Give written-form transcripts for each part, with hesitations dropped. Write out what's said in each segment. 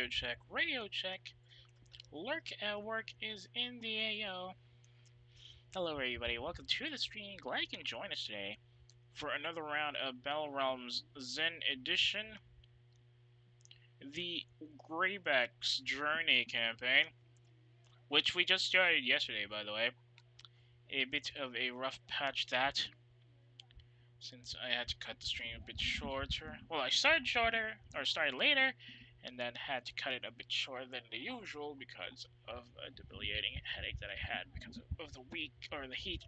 radio check. Radio check. Lurk at work is in the AO. Hello everybody, welcome to the stream. Glad you can join us today for another round of Battle Realms Zen Edition. The Greyback's Journey campaign, which we just started yesterday, by the way. A bit of a rough patch that, since I had to cut the stream a bit shorter. Well, I started started later, and then had to cut it a bit shorter than the usual because of a debilitating headache that I had because of the week, or the heat.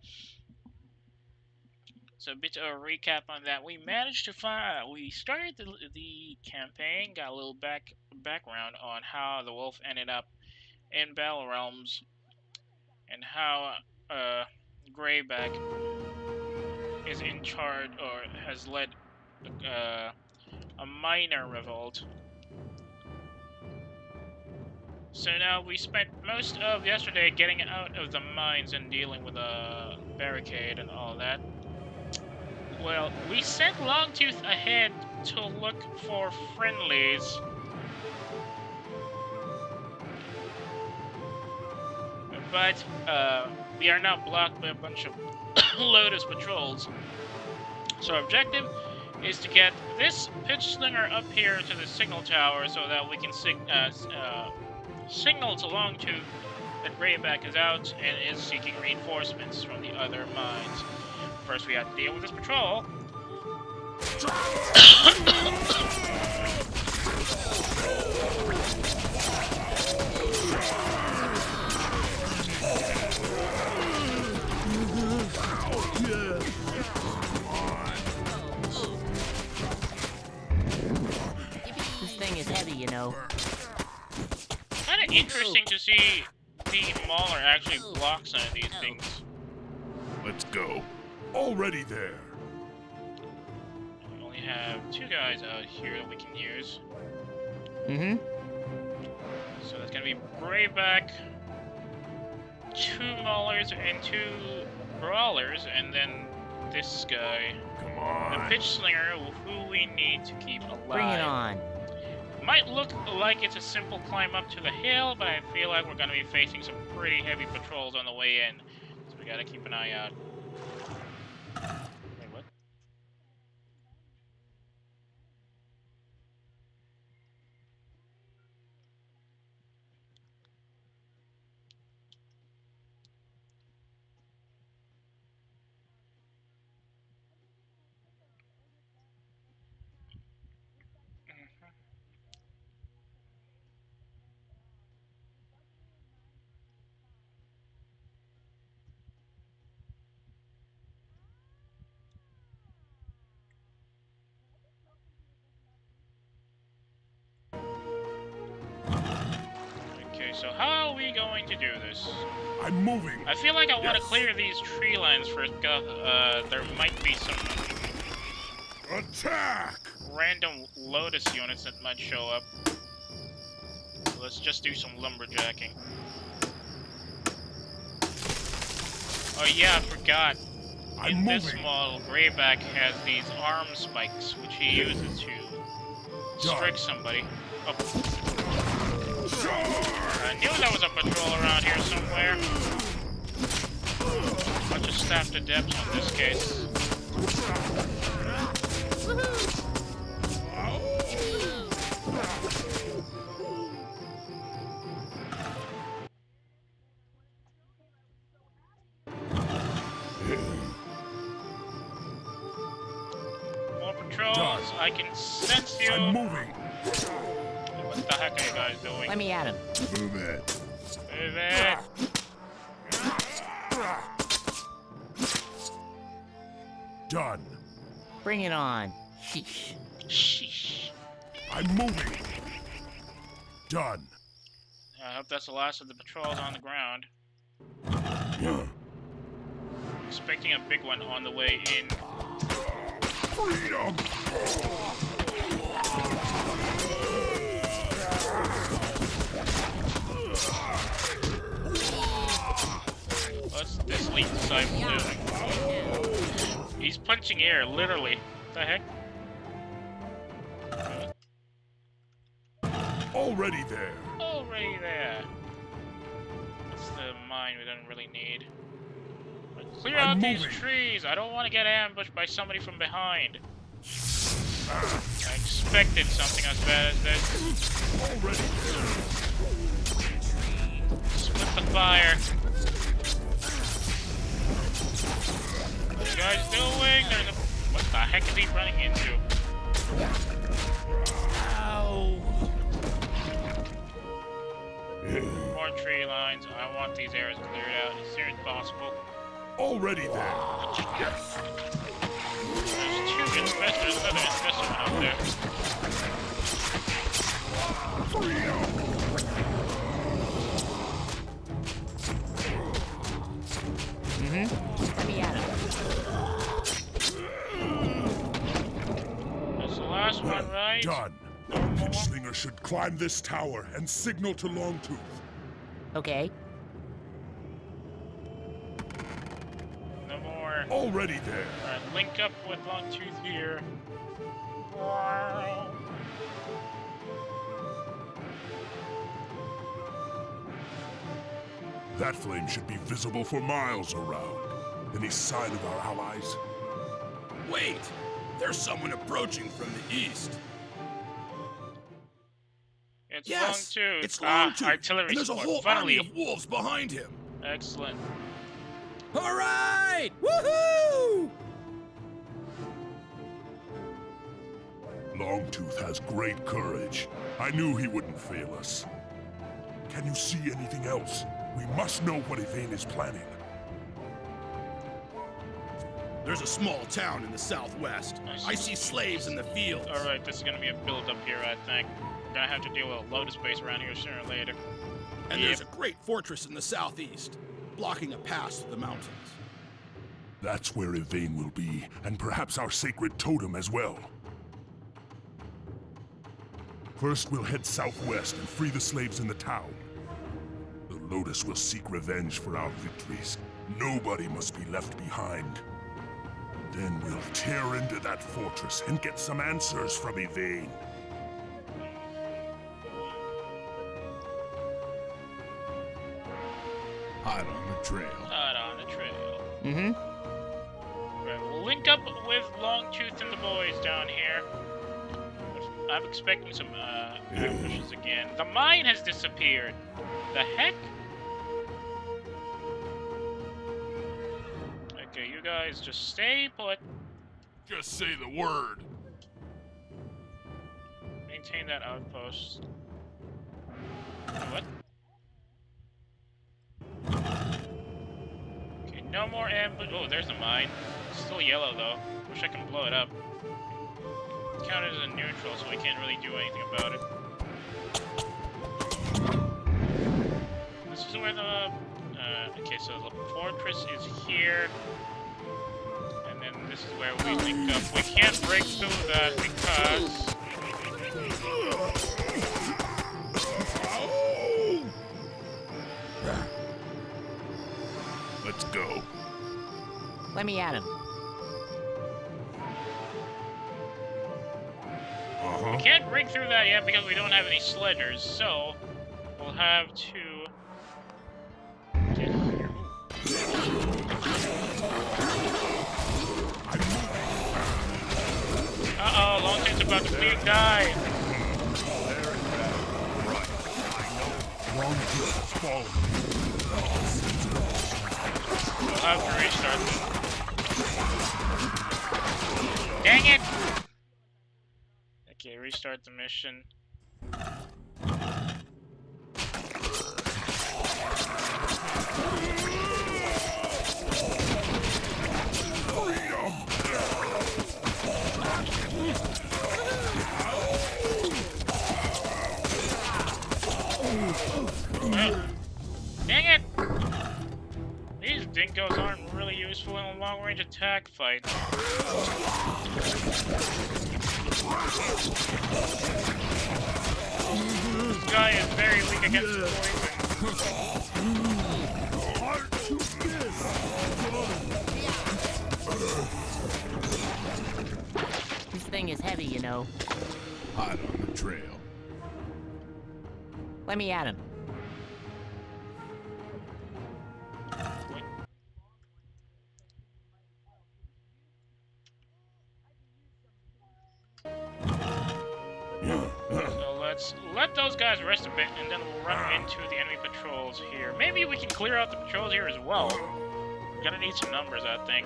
So a bit of a recap on that. We managed to find, we started the campaign, got a little background on how the wolf ended up in Battle Realms, and how Greyback is in charge, or has led a minor revolt. So now we spent most of yesterday getting out of the mines and dealing with a barricade and all that. Well, we sent Longtooth ahead to look for friendlies. But we are now blocked by a bunch of Lotus patrols. So our objective is to get this pitch slinger up here to the signal tower so that we can signal to Longtooth that Greyback is out and is seeking reinforcements from the other mines. First, we have to deal with this patrol. This thing is heavy, you know. Kind of interesting to see the Mauler actually block some of these things. Let's go. Already there. We only have two guys out here that we can use. So that's gonna be Greyback, 2 Maulers and 2 Brawlers, and then this guy. Come on. The Pitch Slinger, who we need to keep alive. Bring it on. Might look like it's a simple climb up to the hill, but I feel like we're gonna be facing some pretty heavy patrols on the way in. So we gotta keep an eye out. Wait, what? Okay, so how are we going to do this? I'm moving. I feel like I want to clear these tree lines first, because there might be some Attack! random Lotus units that might show up. So let's just do some lumberjacking. Oh yeah, I forgot. In this model, Greyback has these arm spikes, which he uses to strike somebody. Oh. I knew there was a patrol around here somewhere. Bunch of staffed adepts in this case. More patrols. I can sense you. I'm moving. What the heck are you guys doing? Let me at him. Move it. Move it. Done. Bring it on. Sheesh. Sheesh. I'm moving. Done. I hope that's the last of the patrols on the ground. Expecting a big one on the way in. Freedom! What's this lead disciple doing? He's punching air, literally. What the heck? Already there. Already there. That's the mine we don't really need. But clear out these trees. I don't want to get ambushed by somebody from behind. I expected something as bad as this. Already there. Split the fire. What are you guys doing? There's a... What the heck is he running into? Ow. More tree lines. I want these areas cleared out as soon as possible. Already there. There's two investors, another investor out there. Let me at him. That's the last one, right? Done. Pitchslinger should climb this tower and signal to Longtooth. Okay. No more. Already there. Alright, link up with Longtooth here. That flame should be visible for miles around. Any sign of our allies? Wait! There's someone approaching from the east. It's Yes! Longtooth. It's Longtooth! Artillery And there's a support. whole Finally. army of wolves behind him! Excellent. Alright! Woohoo! Longtooth has great courage. I knew he wouldn't fail us. Can you see anything else? We must know what Yvain is planning. There's a small town in the southwest. I see slaves in the fields. Alright, this is gonna be a build-up here, I think. We're gonna have to deal with a lotus base around here sooner or later. And there's a great fortress in the southeast, blocking a pass to the mountains. That's where Yvain will be, and perhaps our sacred totem as well. First, we'll head southwest and free the slaves in the town. The Lotus will seek revenge for our victories. Nobody must be left behind. Then we'll tear into that fortress and get some answers from Yvain. Hot on the trail. Hot on the trail. Mm-hmm. Right, we'll link up with Longtooth and the boys down here. I'm expecting some ambushes again. The mine has disappeared. The heck? Okay, you guys just stay put. Just say the word. Maintain that outpost. What? Okay, no more ambush. Oh, there's a mine. It's still yellow though. Wish I can blow it up. It's counted as a neutral, so we can't really do anything about it. This is where the okay, so the fortress is here, and then this is where we link up. We can't break through that because Let's go. Let me at him. we can't break through that yet because we don't have any sledgers. So we'll have to get here. Uh-oh, Longtooth's about to die. Longtooth has fallen. We'll have to restart this. Dang it! Okay, restart the mission. Dang it! These dingoes aren't really useful in a long-range attack fight. This guy is very weak against poison. This thing is heavy, you know. Hot on the trail. Let me at him. So let's let those guys rest a bit, and then we'll run into the enemy patrols here. Maybe we can clear out the patrols here as well. We're gonna need some numbers, I think.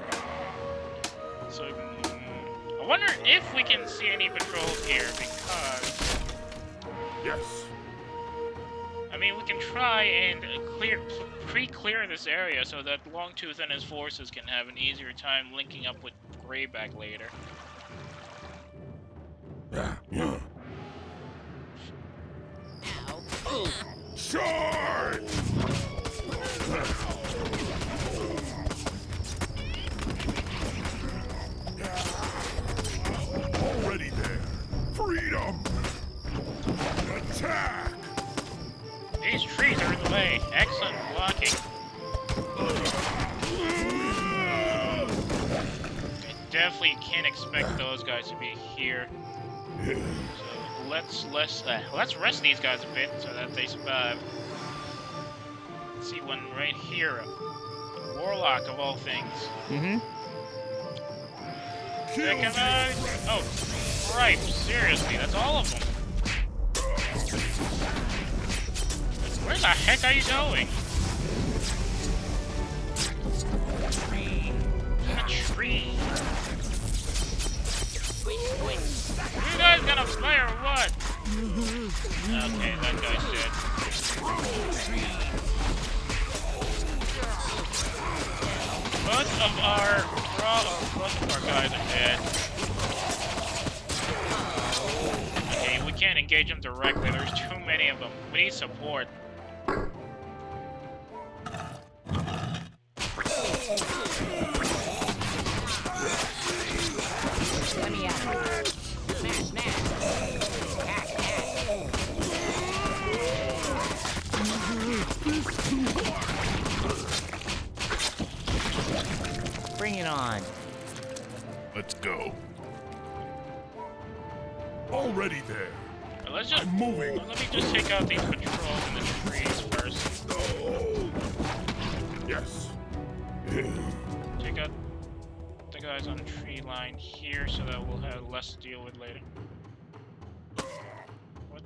So, I wonder if we can see any patrols here, because... Yes. I mean, we can try and pre-clear this area so that Longtooth and his forces can have an easier time linking up with Greyback later. Yeah. Ow. Charge! Already there. Freedom! Attack! These trees are in the way. Excellent blocking. I definitely can't expect those guys to be here. So let's rest these guys a bit so that they survive. Let's see one right here. The Warlock of all things. Mm-hmm. Mechanized. Oh, right. Seriously, that's all of them. Where the heck are you going? A tree. You guys gonna fire or what? Okay, that guy's dead. Both of our guys are dead. Okay, we can't engage them directly. There's too many of them. We need support. Let me at him. Smash, smash. Hack, hack. Bring it on. Let's go. Already there. Let's just I'm moving. let me just take out these patrols in the trees first. Yes. Take out the guys on the tree line here so that we'll have less to deal with later. What?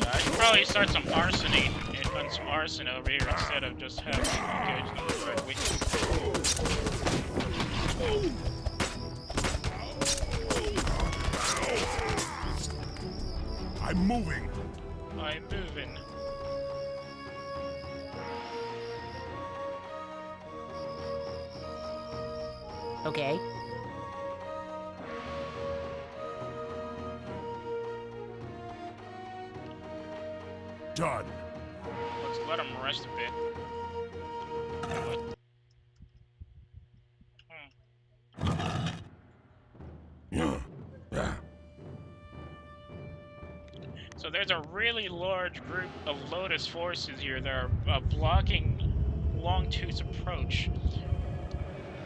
I should probably start some arson over here instead of just having engaged them directly. I'm moving. I'm moving. Okay. Done. Let's let them rest a bit. Yeah. So there's a really large group of Lotus forces here that are blocking Longtooth's approach.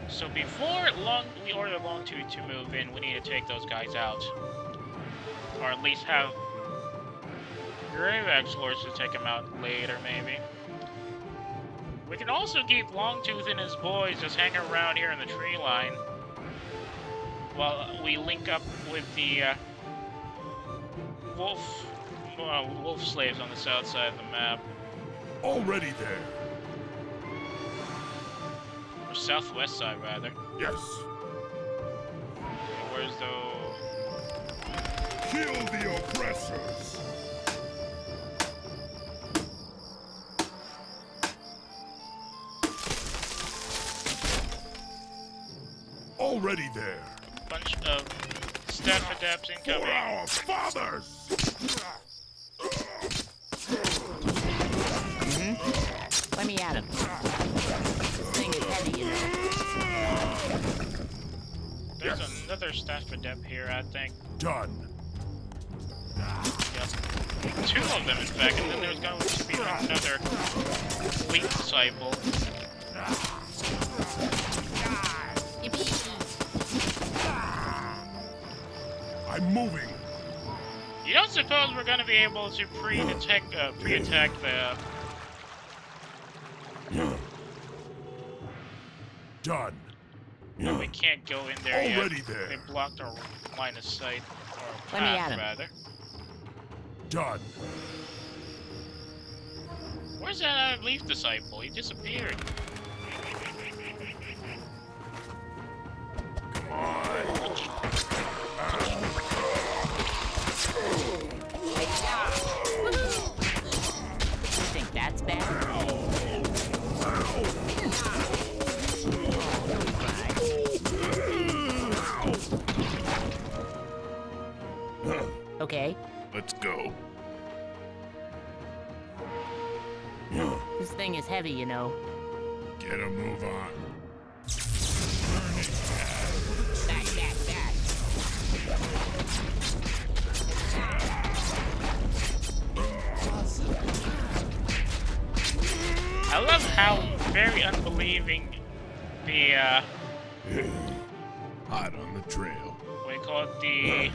So before we order Longtooth to move in, we need to take those guys out. Or at least have Greyback's forces take them out later, maybe. We can also keep Longtooth and his boys just hanging around here in the tree line while we link up with the wolf slaves on the south side of the map. Already there. Or southwest side, rather. Yes. Okay, where's the... Kill the oppressors. Already there. bunch of staff adapts incoming. For our fathers. Let me at him. This thing is heavy, you know. There's another staff adept here, I think. Done. Yep. Two of them, in fact, and then there's going to be another fleet disciple. I'm moving. You don't suppose we're gonna be able to pre-attack the... Done. No, we can't go in there Already yet. there. They blocked our line of sight, or Let me path, at him. rather. Done. Where's that leaf disciple? He disappeared. You think that's bad? Okay. Let's go. This thing is heavy, you know. Get a move on. Back. I love how very unbelieving the, Hot on the trail. what do you call it, the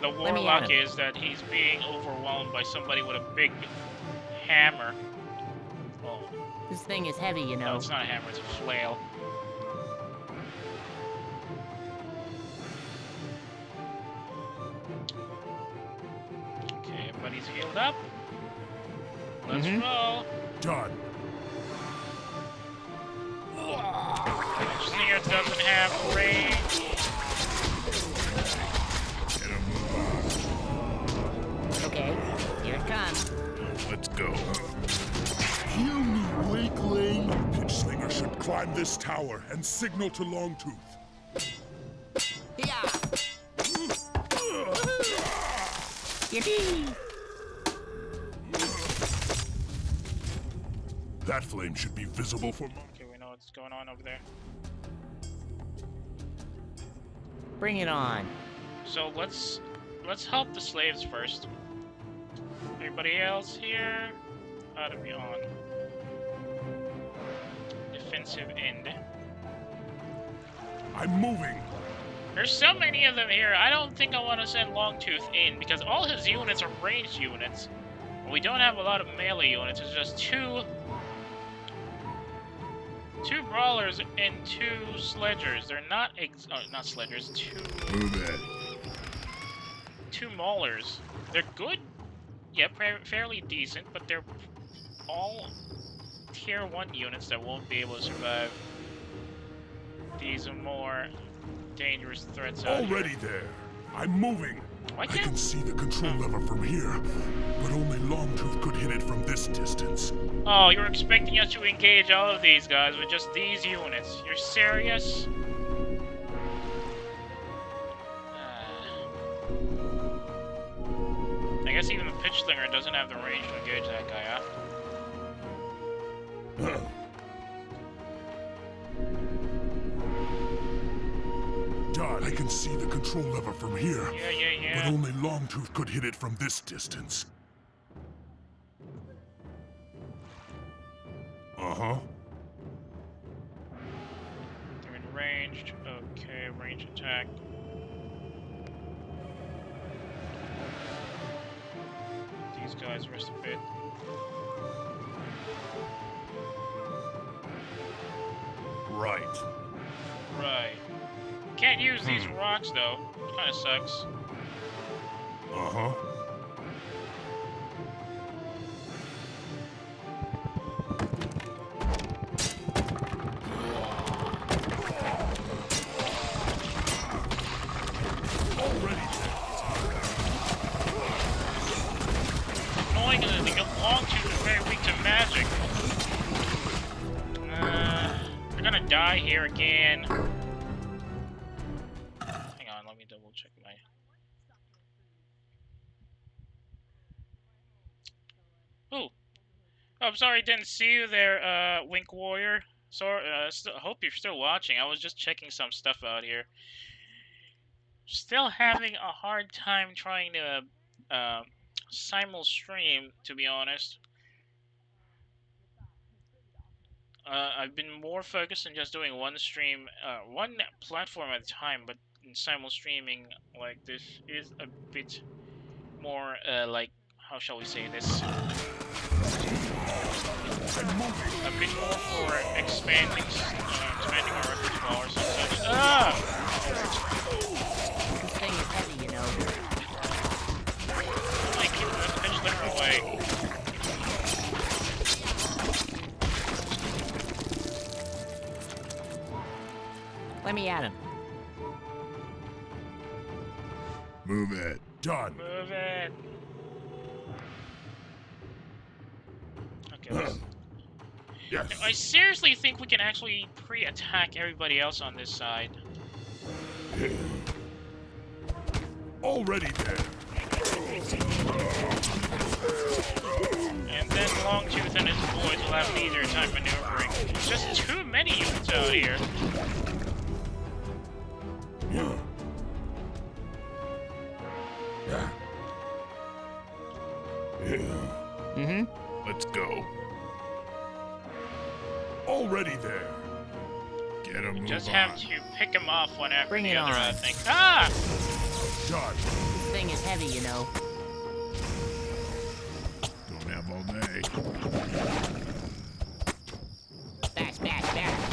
Let me at warlock him. is that he's being overwhelmed by somebody with a big hammer. Oh, This thing is heavy, you no, know. it's not a hammer, it's a flail. Okay, everybody's healed up. Let's roll. Done. Sneer doesn't have range. Get a move Okay. Here it comes. on. Let's go. Heal me, weakling. Pitch Slinger should climb this tower and signal to Longtooth. Yippee! That flame should be visible for... Okay, we know what's going on over there. Bring it on. So let's help the slaves first. Everybody else here ought to be on defensive end. I'm moving. There's so many of them here. I don't think I want to send Longtooth in because all his units are ranged units. We don't have a lot of melee units. It's just two brawlers and two sledgers. They're not not sledgers. Move it. Two maulers. They're good. Yeah, fairly decent, but they're all tier 1 units that won't be able to survive. These are more dangerous threats out here. Already there. I'm moving. Why I can can't... see the control lever from here, but only Longtooth could hit it from this distance. Oh, you're expecting us to engage all of these guys with just these units. You're serious? I guess even the pitch slinger doesn't have the range to engage that guy, huh? Done. I can see the control lever from here, Yeah. but only Longtooth could hit it from this distance. Uh-huh. They're in ranged. Okay, range attack. These guys rest a bit. Right. Right. Can't use these rocks though. Kinda sucks. Uh-huh. Annoying that the Longtooth is very weak to magic. They're gonna die here again. Hang on, let me double check my... Oh, I'm sorry, didn't see you there, Wink Warrior. Sorry, hope you're still watching. I was just checking some stuff out here. Still having a hard time trying to simul stream, to be honest. I've been more focused on just doing one stream, one platform at a time, but in simul streaming like this is a bit more, like, how shall we say this? A bit more for expanding our repertoire or something. Ah! This thing is heavy, you know. I keep the pitch left away. Let me at him. Move it. Done. Move it. Okay. Yes. I seriously think we can actually pre-attack everybody else on this side. Already there. And then Longtooth and his boys will have an easier time maneuvering. There's just too many units out here. Mm-hmm. Let's go. Already there. Get him. You just have to pick them off one after Bring the it other, on. I think. Ah! Done. This thing is heavy, you know. Don't have all day. Bash, bash, bash.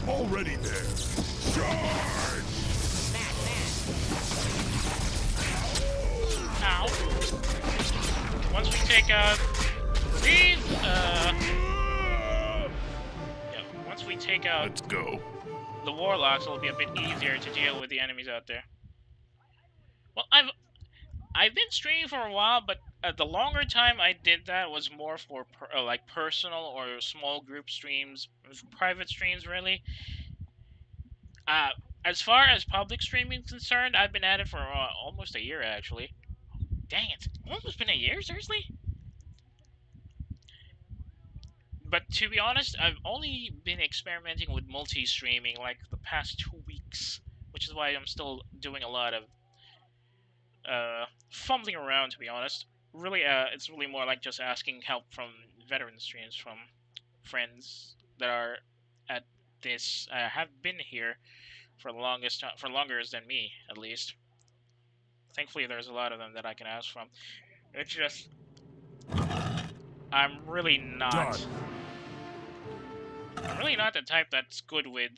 Already there. Charge! Bash, bash. Ow. Once we take out these, yeah, once we take out Let's go. the warlocks, it'll be a bit easier to deal with the enemies out there. Well, I've been streaming for a while, but the longer time I did that was more for like personal or small group streams, private streams, really. As far as public streaming is concerned, I've been at it for almost a year, actually. Dang it, almost been a year, seriously? But to be honest, I've only been experimenting with multi-streaming like the past 2 weeks, which is why I'm still doing a lot of fumbling around, to be honest. Really, it's really more like just asking help from veteran streams, from friends that are at this, have been here for the longest time, for longer than me, at least. Thankfully, there's a lot of them that I can ask from. It's just, I'm really not the type that's good with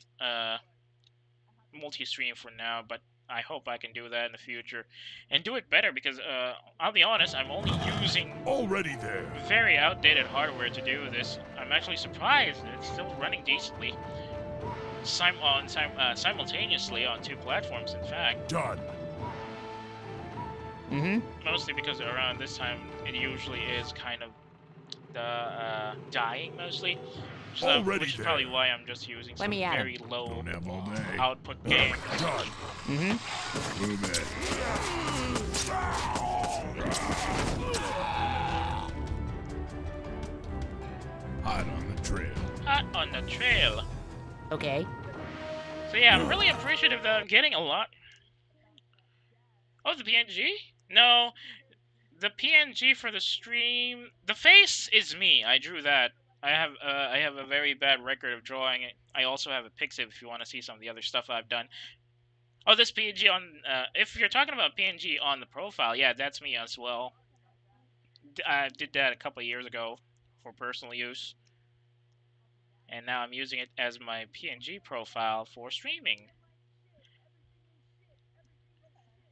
multi-stream for now, but I hope I can do that in the future and do it better, because I'll be honest, I'm only using Already there. very outdated hardware to do this. I'm actually surprised that it's still running decently simultaneously on 2 platforms, in fact. Done. Mm-hmm. Mostly because around this time it usually is kind of dying mostly. So, which is probably why I'm just using some very low Don't have all day. output game. Done. Mm-hmm. Move it. Hot on the trail. Hot on the trail. Okay. So yeah, I'm really appreciative that I'm getting a lot. Oh, the PNG? No, the PNG for the stream. The face is me. I drew that. I have a very bad record of drawing it. I also have a Pixib if you want to see some of the other stuff I've done. Oh, this PNG on, if you're talking about PNG on the profile, yeah, that's me as well. I did that a couple of years ago for personal use. And now I'm using it as my PNG profile for streaming.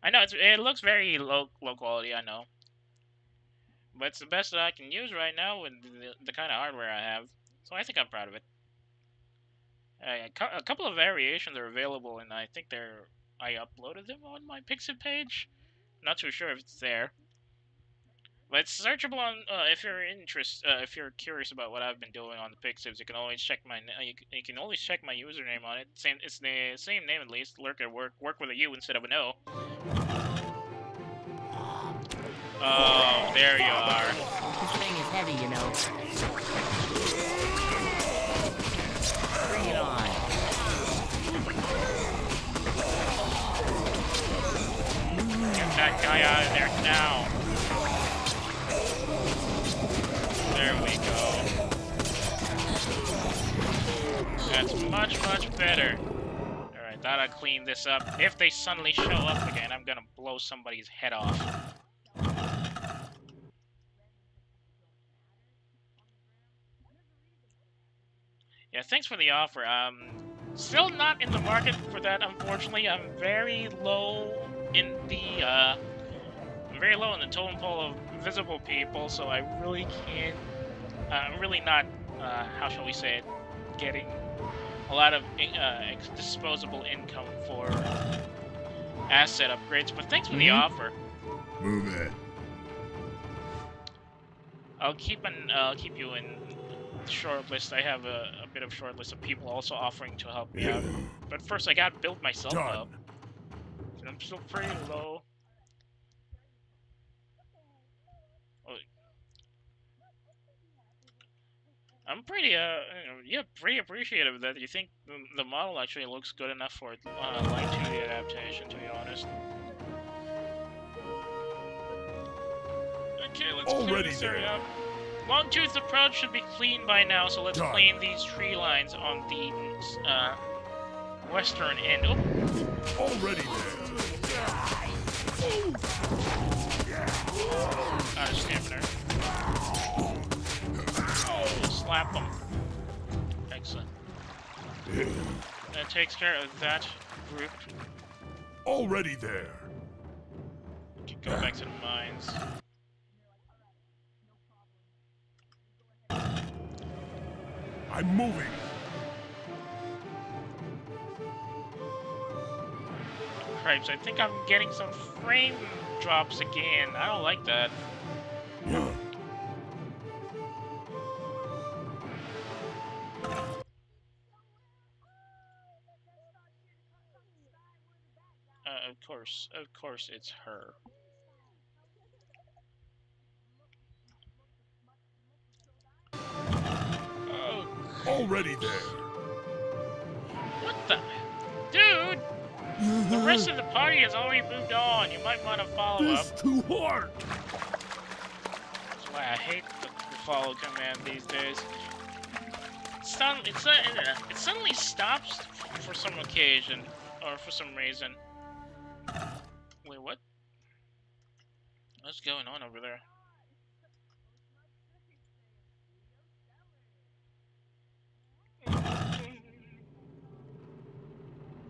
I know, it looks very low quality, I know. But it's the best that I can use right now with the kind of hardware I have. So I think I'm proud of it. A couple of variations are available, and I think I uploaded them on my Pixib page. Not too sure if it's there. But it's searchable on, if you're curious about what I've been doing on the Pixibs, you can always check my you can always check my username on it. It's the same name at least. Lurk at work with a U instead of an O. Oh, there you are. This thing is heavy, you know. Bring it on. Get that guy out of there now. There we go. That's much, much better. Gotta clean this up. If they suddenly show up again, I'm gonna blow somebody's head off. Yeah, thanks for the offer. Still not in the market for that, unfortunately. I'm very low in the, totem pole of visible people, so I really can't, I'm really not, how shall we say it, getting a lot of disposable income for asset upgrades, but thanks for the offer. Move it. I'll keep you in short list. I have a bit of short list of people also offering to help me out. But first I gotta build myself up. And I'm still pretty low. Oh. I'm pretty pretty appreciative that you think the model actually looks good enough for Longtooth adaptation, to be honest. Okay, let's clear this area up. Longtooth's approach should be clean by now, so let's clean these tree lines on the western end. Oh. Already there. Out of stamina. Slap them. Excellent. That takes care of that group. Already there. Go back to the mines. I'm moving. Cripes, I think I'm getting some frame drops again. I don't like that. Yeah. Of course it's her. Oh. Already there. What the? Dude! The rest of the party has already moved on. You might want to follow up. It's too hard. That's why I hate the follow command these days. It suddenly stops for some occasion, or for some reason. Wait, what? What's going on over there?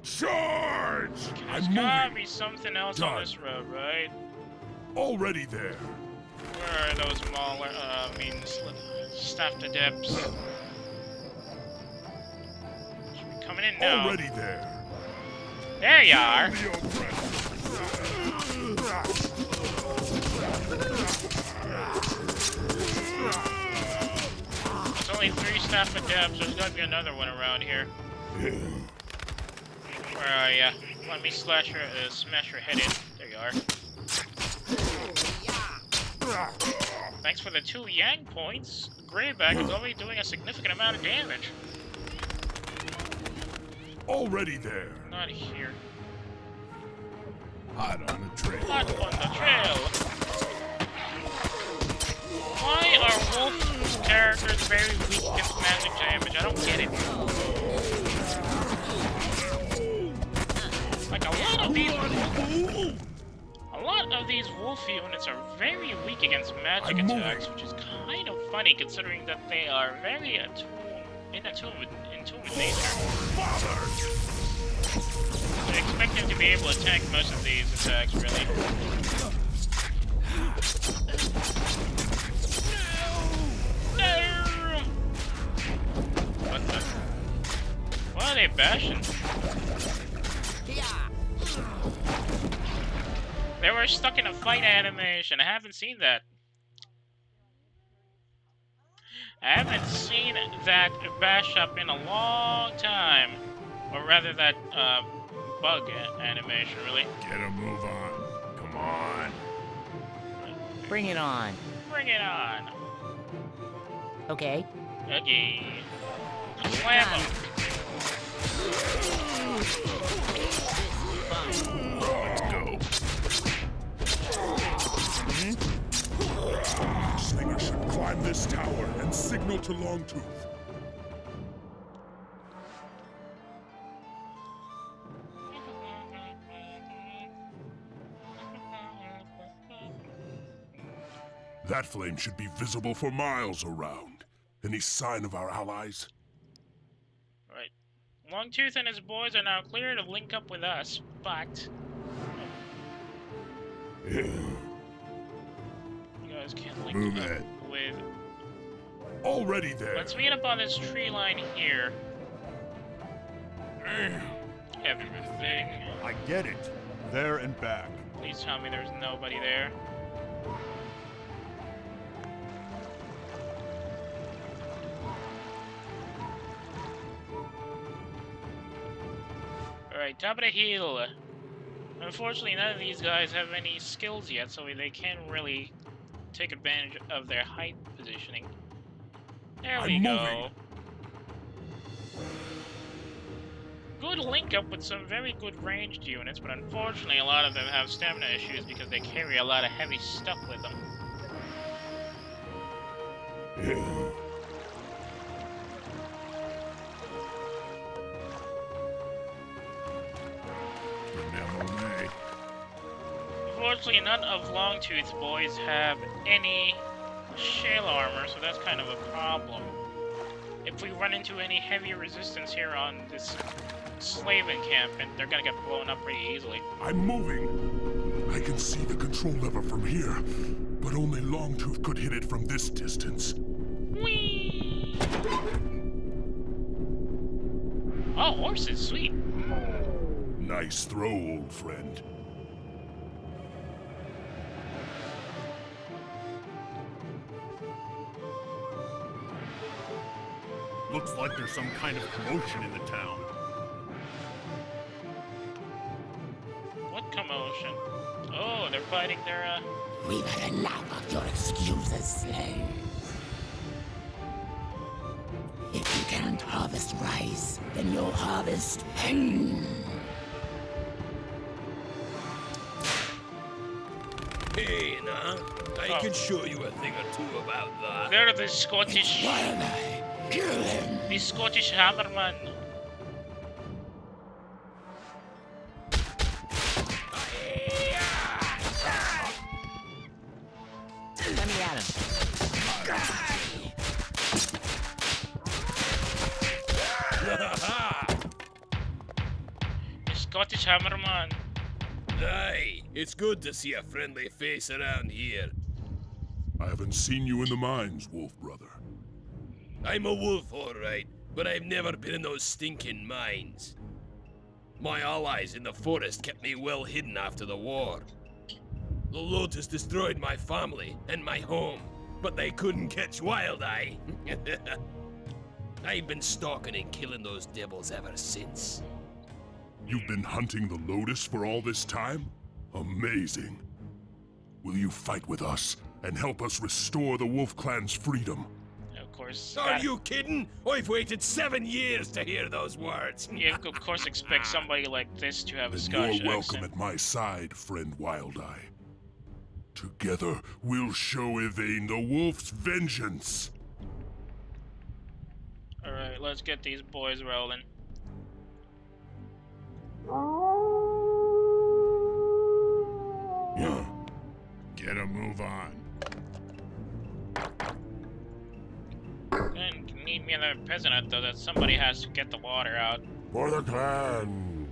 Charge! There's gotta be something else on this road, right? Already there. Where are those staffed adepts? Should be coming in now. Already there. There you are. There's only 3 staffed adepts. There's gotta be another one around here. Where are ya? Let me smash your head in. There you are. Thanks for the 2 Yang points. Greyback is already doing a significant amount of damage. Already there. Not here. Hot on the trail. Hot on the trail. Why are wolf characters very weak against magic damage? I don't get it. Like a lot of these wolf units are very weak against magic attacks, which is kind of funny considering that they are very in tune with nature. I expect him to be able to tank most of these attacks, really. No! What the? Why are they bashing? They were stuck in a fight animation. I haven't seen that. I haven't seen that bash up in a long time. Or rather, that bug animation, really. Get a move on. Come on. Bring it on. Bring it on. Okay. Okay. Slam him. Let's go. Slinger should climb this tower and signal to Longtooth. That flame should be visible for miles around. Any sign of our allies? Right. Longtooth and his boys are now clear to link up with us, but... Yeah. You guys can't link Move up it. with... Already there. Let's meet up on this tree line here. Everything. I get it. There and back. Please tell me there's nobody there. Alright, top of the hill. Unfortunately, none of these guys have any skills yet, so they can't really take advantage of their height positioning. There we I'm go. moving. Good link up with some very good ranged units, but unfortunately a lot of them have stamina issues because they carry a lot of heavy stuff with them. Unfortunately, none of Longtooth's boys have any shell armor, so that's kind of a problem. If we run into any heavy resistance here on this slave encampment, they're gonna get blown up pretty easily. I'm moving. I can see the control lever from here, but only Longtooth could hit it from this distance. Whee! Oh, horses, sweet. Nice throw, old friend. Looks like there's some kind of commotion in the town. What commotion? Oh, they're fighting their, We've had enough of your excuses, slave. If you can't harvest rice, then you'll harvest pain. Hey, nah. I can show you a thing or two about that. They're the Scottish... Why am I? Kill him! The Scottish Hammerman. Let me at him. The Scottish Hammerman. Aye, it's good to see a friendly face around here. I haven't seen you in the mines, wolf brother. I'm a wolf, all right, but I've never been in those stinking mines. My allies in the forest kept me well hidden after the war. The Lotus destroyed my family and my home, but they couldn't catch Wildeye. I've been stalking and killing those devils ever since. You've been hunting the Lotus for all this time? Amazing. Will you fight with us and help us restore the Wolf Clan's freedom? Of course. Are you kidding? I've waited 7 years to hear those words. You of course expect somebody like this to have a Then Scottish you're welcome accent. at my side, friend Wildeye. Together, we'll show Yvain the Wolf's vengeance. Alright, let's get these boys rolling. Yeah. Get a move on. And need me another peasant though that somebody has to get the water out. For the clan.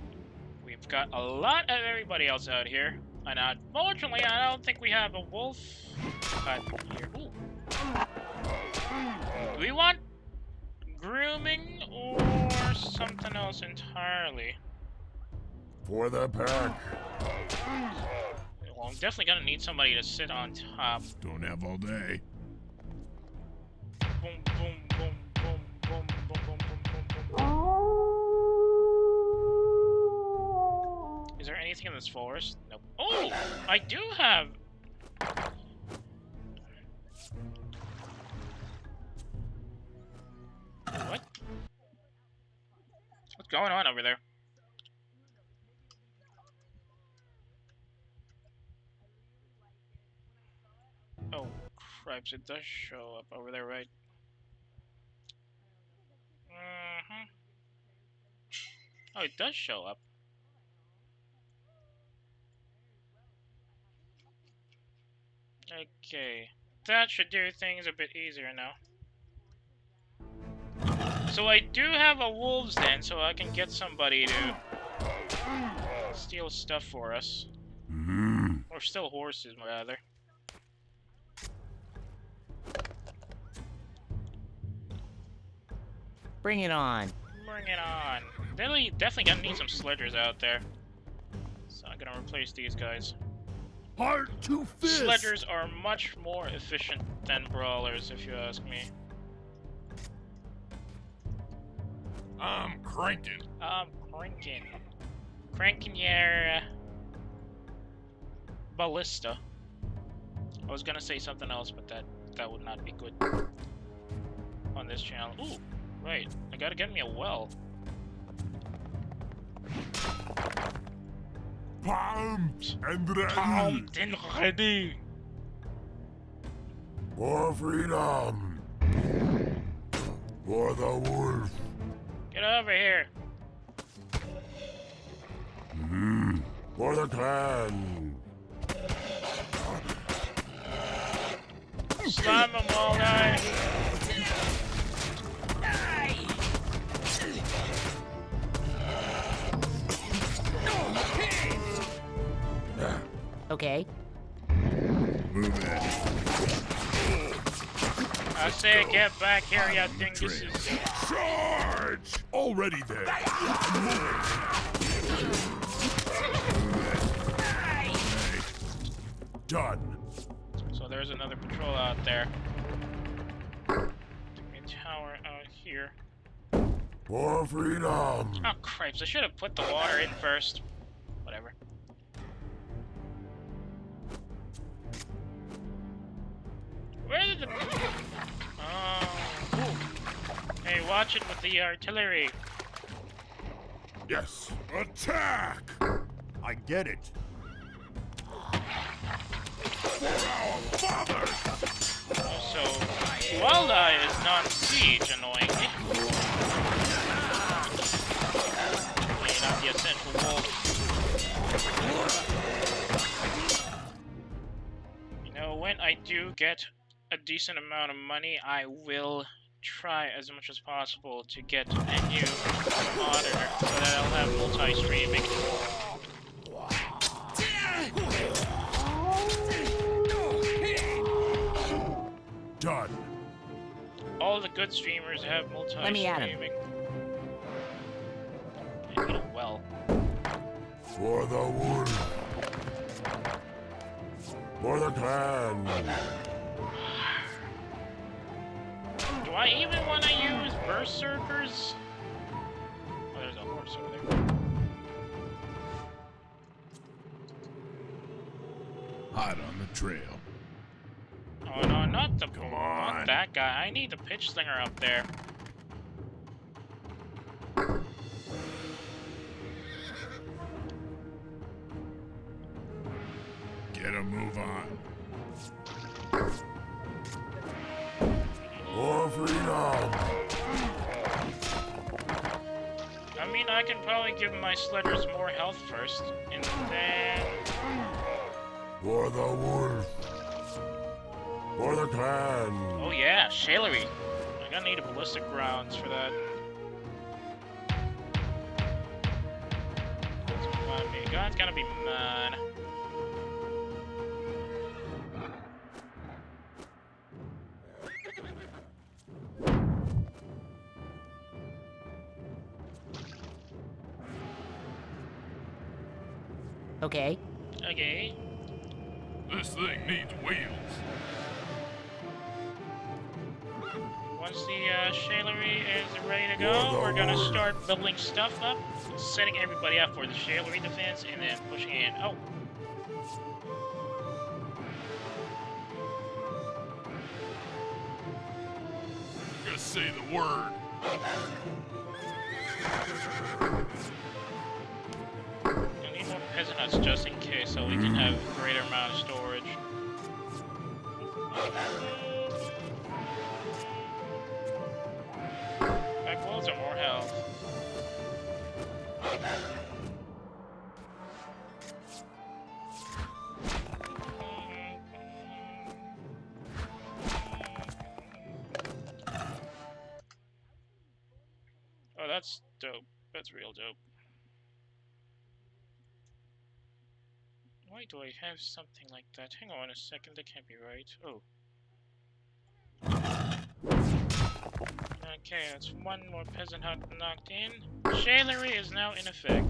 We've got a lot of everybody else out here. And unfortunately, I don't think we have a wolf cut here. Ooh. Do we want grooming or something else entirely? For the pack. Well, I'm definitely gonna need somebody to sit on top. Don't have all day. Boom, boom, boom, boom, boom, boom, boom, boom, boom, boom. Is there anything in this forest? Nope. Oh! I do have... What? What's going on over there? Oh, cripes, it does show up over there, right? Oh, it does show up. Okay. that should do things a bit easier now. So I do have a wolves den, so I can get somebody to steal stuff for us. Or steal horses, rather. Bring it on. Bring it on. Definitely gonna need some sledgers out there. So I'm gonna replace these guys. Heart to fist! Sledgers are much more efficient than brawlers, if you ask me. I'm cranking. Cranking your ballista. I was gonna say something else, but that would not be good on this channel. Ooh, right. I gotta get me a well. Pumped and ready. Pumped and ready. For freedom. For the wolf. Get over here. For the clan. Slam them all night. Okay. Move it. I say get back here, you dinguses. Charge! Already there. Done. So there's another patrol out there. A tower out here. For freedom. Oh cripes, I should have put the water in first. Whatever. Where did the... Oh. Ooh. Hey, watch it with the artillery. Yes. Attack! I get it. For our father! Also, Walda is non-siege, annoyingly. Okay, not the essential wolf. You know, when I do get a decent amount of money, I will try as much as possible to get a new monitor so that I'll have multi-streaming. Done. All the good streamers have multi-streaming. Let me at him. And you know, well. For the wolf. For the clan. Do I even want to use berserkers? Oh, there's a horse over there. Hot on the trail. Oh no, not the Come not on. that guy. I need the pitch slinger up there. Get a move on. For freedom. I mean, I can probably give my sledgers more health first, and then... For the wolf. For the clan. Oh yeah, Shalery. I'm gonna need a ballistic rounds for that. God's gonna be mad. Okay. Okay. This thing needs wheels. Once the Shalery is ready to go, we're gonna start building stuff up, setting everybody up for the Shalery defense, and then pushing in. Oh! Just say the word. I need more peasant huts just in case, so we can have a greater amount of storage. Back walls are more health. Oh, that's dope. That's real dope. Why do I have something like that? Hang on a second, that can't be right. Oh. Okay, that's one more peasant hut knocked in. Chivalry is now in effect.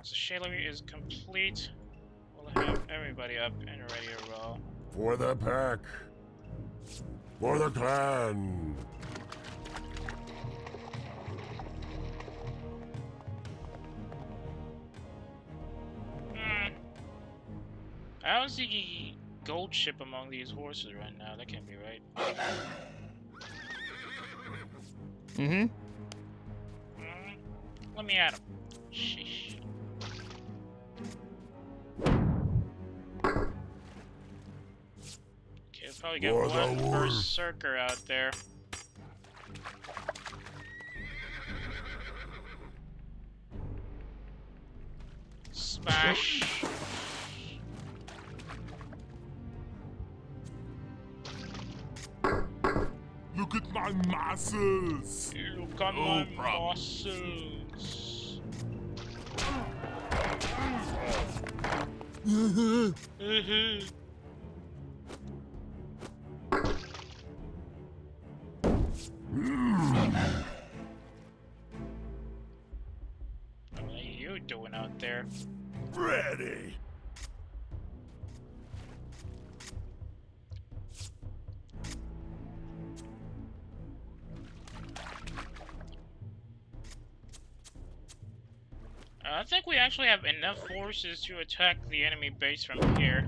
So chivalry is complete. We'll have everybody up and ready to roll. For the pack. For the clan. I don't see gold ship among these horses right now. That can't be right. Let me at him. Sheesh. Okay, I'll probably get one berserker out there. Smash. Look at my muscles! Look at my muscles. What are you doing out there? Ready! I think we actually have enough forces to attack the enemy base from here.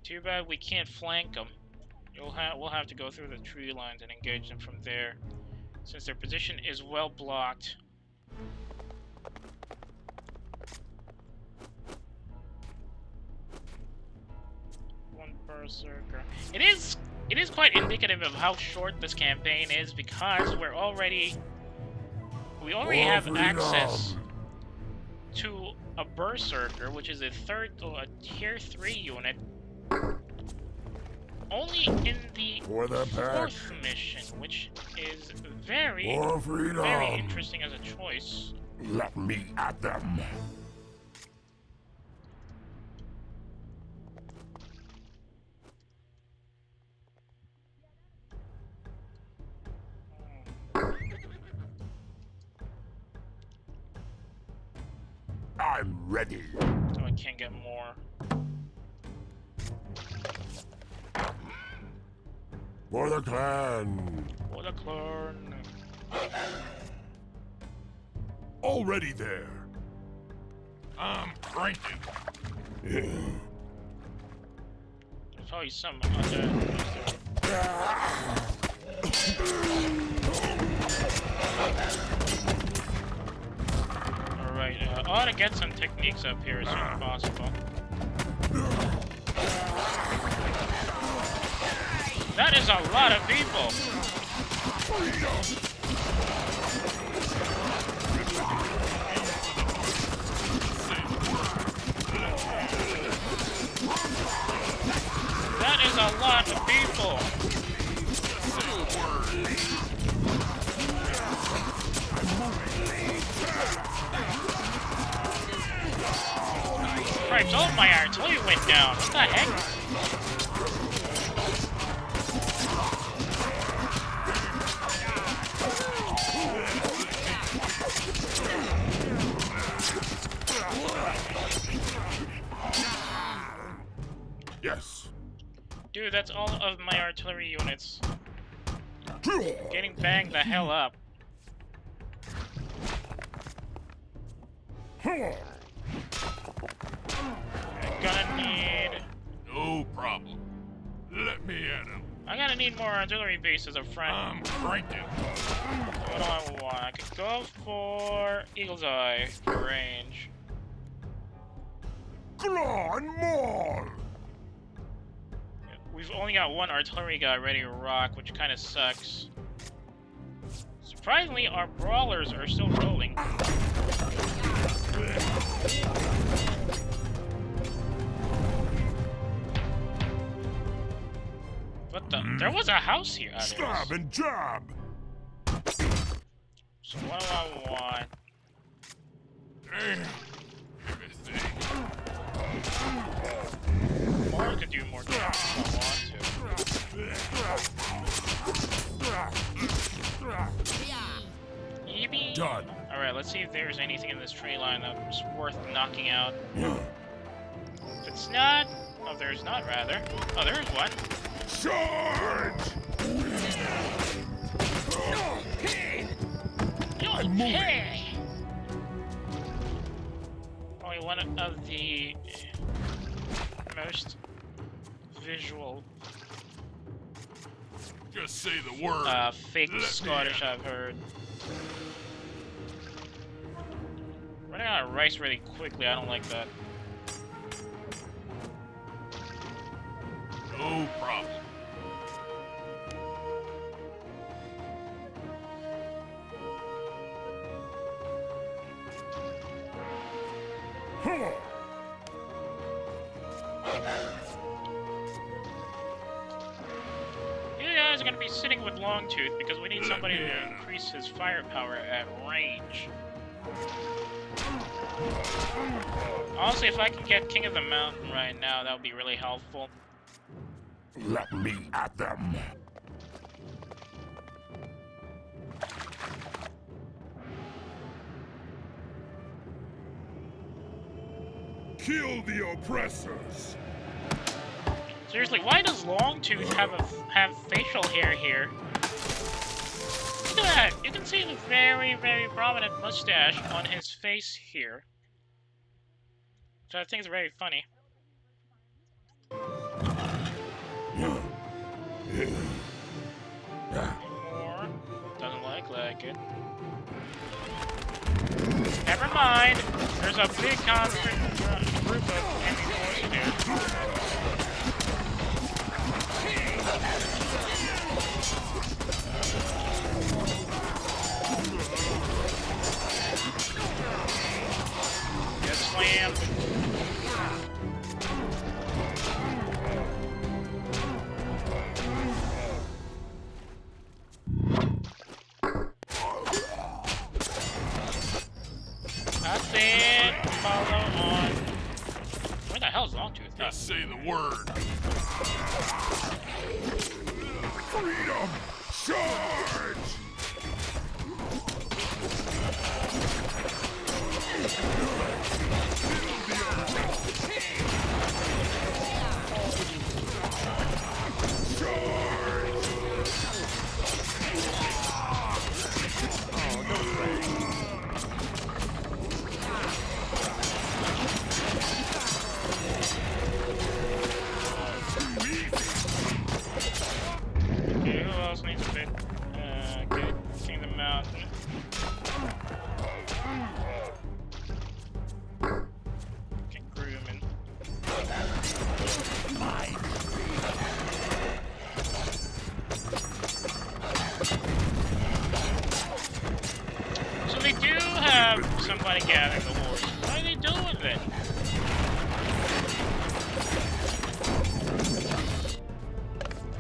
Too bad we can't flank them. We'll have to go through the tree lines and engage them from there, since their position is well blocked. One berserker. It is quite indicative of how short this campaign is, because we already have access to a berserker, which is a tier 3 unit, only in the fourth mission, which is very interesting as a choice. Let me at them. I'm ready. So I can't get more. For the clan. For the clan. Already there. I'm cranking. There's probably some other. Alright, I ought to get some techniques up here as soon as possible. That is a lot of people! That is a lot of people! Cripes, all of my artillery went down. What the heck? Yes. Dude, that's all of my artillery units. Getting banged the hell up. I'm gonna need... No problem. Let me at him. I'm gonna need more artillery bases up front. I'm cranking. What do I want? I could go for Eagle's Eye for range. Clan more! We've only got one artillery guy ready to rock, which kind of sucks. Surprisingly, our brawlers are still rolling. There was a house here. Oh, Stab and jab! So what do I want? Damn! Or I could do more damage if I want to. Yippee! Done. Alright, let's see if there's anything in this tree line that's worth knocking out. If it's not... Oh, there's not, rather. Oh, there's one. Charge! I'm moving. Only one of the most visual Just say the word. fake Scottish I've heard. Running out of rice really quickly, I don't like that. No problem. You guys are gonna be sitting with Longtooth because we need somebody to increase his firepower at range. Honestly, if I can get King of the Mountain right now, that would be really helpful. Let me at them. Kill the oppressors. Seriously, why does Longtooth have facial hair here? Look at that! You can see the very, very prominent mustache on his face here. Which I think is very funny. More. Doesn't like it. Never mind. There's a big group of enemy forces here. Get slammed. That's it. Follow on. Where the hell's Longtooth? Just say the word. Freedom! Charge! Okay, who else needs a bit? Get King of the Mountain. Get Grooming. So they do have somebody gathering the horse. What are they doing with it?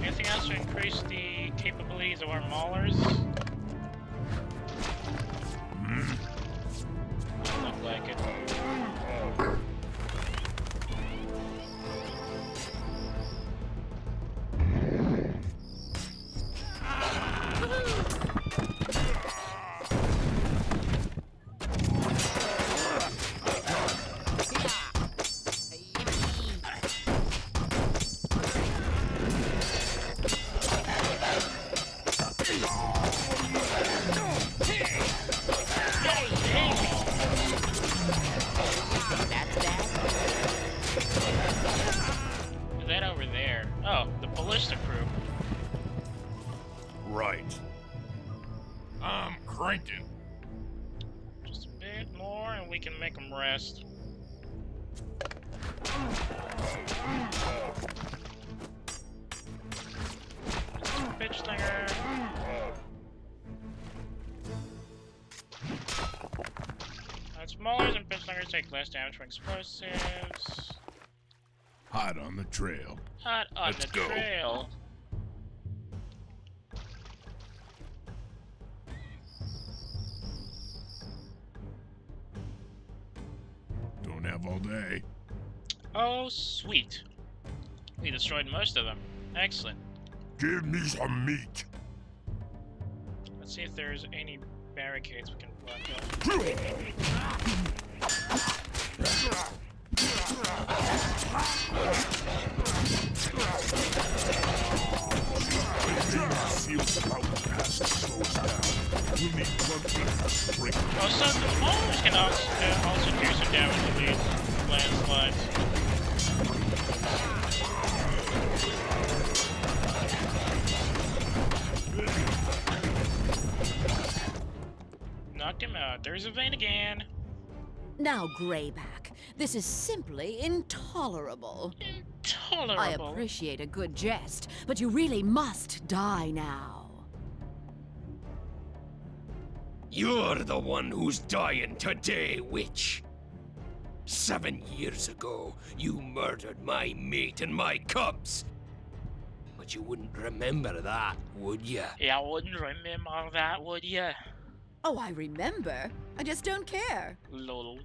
Anything else to increase the capabilities of our maulers? Doesn't look like it. Is that over there? Oh, the ballista crew. Right. I'm cranking. Just a bit more and we can make them rest. Bitch stinger. Maulers and bitch stingers take less damage from explosives. Hot on the trail. Hot on Let's the go. trail. have all day. Oh, sweet. We destroyed most of them. Excellent. Give me some meat. Let's see if there's any barricades we can block up. Seal spout past slows down. We'll need Longtooth to break. Oh, so the boulders can also do some damage to these landslides. Knocked him out. There's a vein again. Now, Greyback, this is simply intolerable. Intolerable. I appreciate a good jest, but you really must die now. You're the one who's dying today, witch. 7 years ago, you murdered my mate and my cubs. But you wouldn't remember that, would ya? Yeah, I wouldn't remember that, would ya? Oh, I remember. I just don't care. Lol.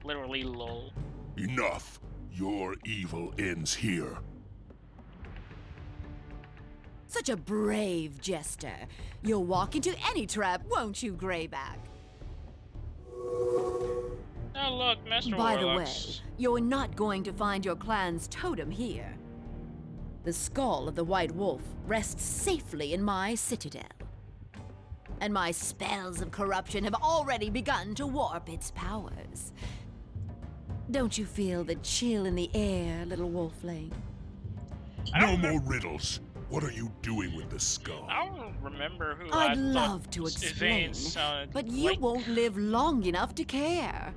Literally lol. Enough. Your evil ends here. Such a brave jester. You'll walk into any trap, won't you, Greyback? Oh look, Master By the way, Warlocks. you're not going to find your clan's totem here. The skull of the White Wolf rests safely in my citadel. And my spells of corruption have already begun to warp its powers. Don't you feel the chill in the air, little wolfling? No more riddles. What are you doing with the skull? I don't remember who I'd I love thought to Zen explain, sounded but you like. won't live long enough to care.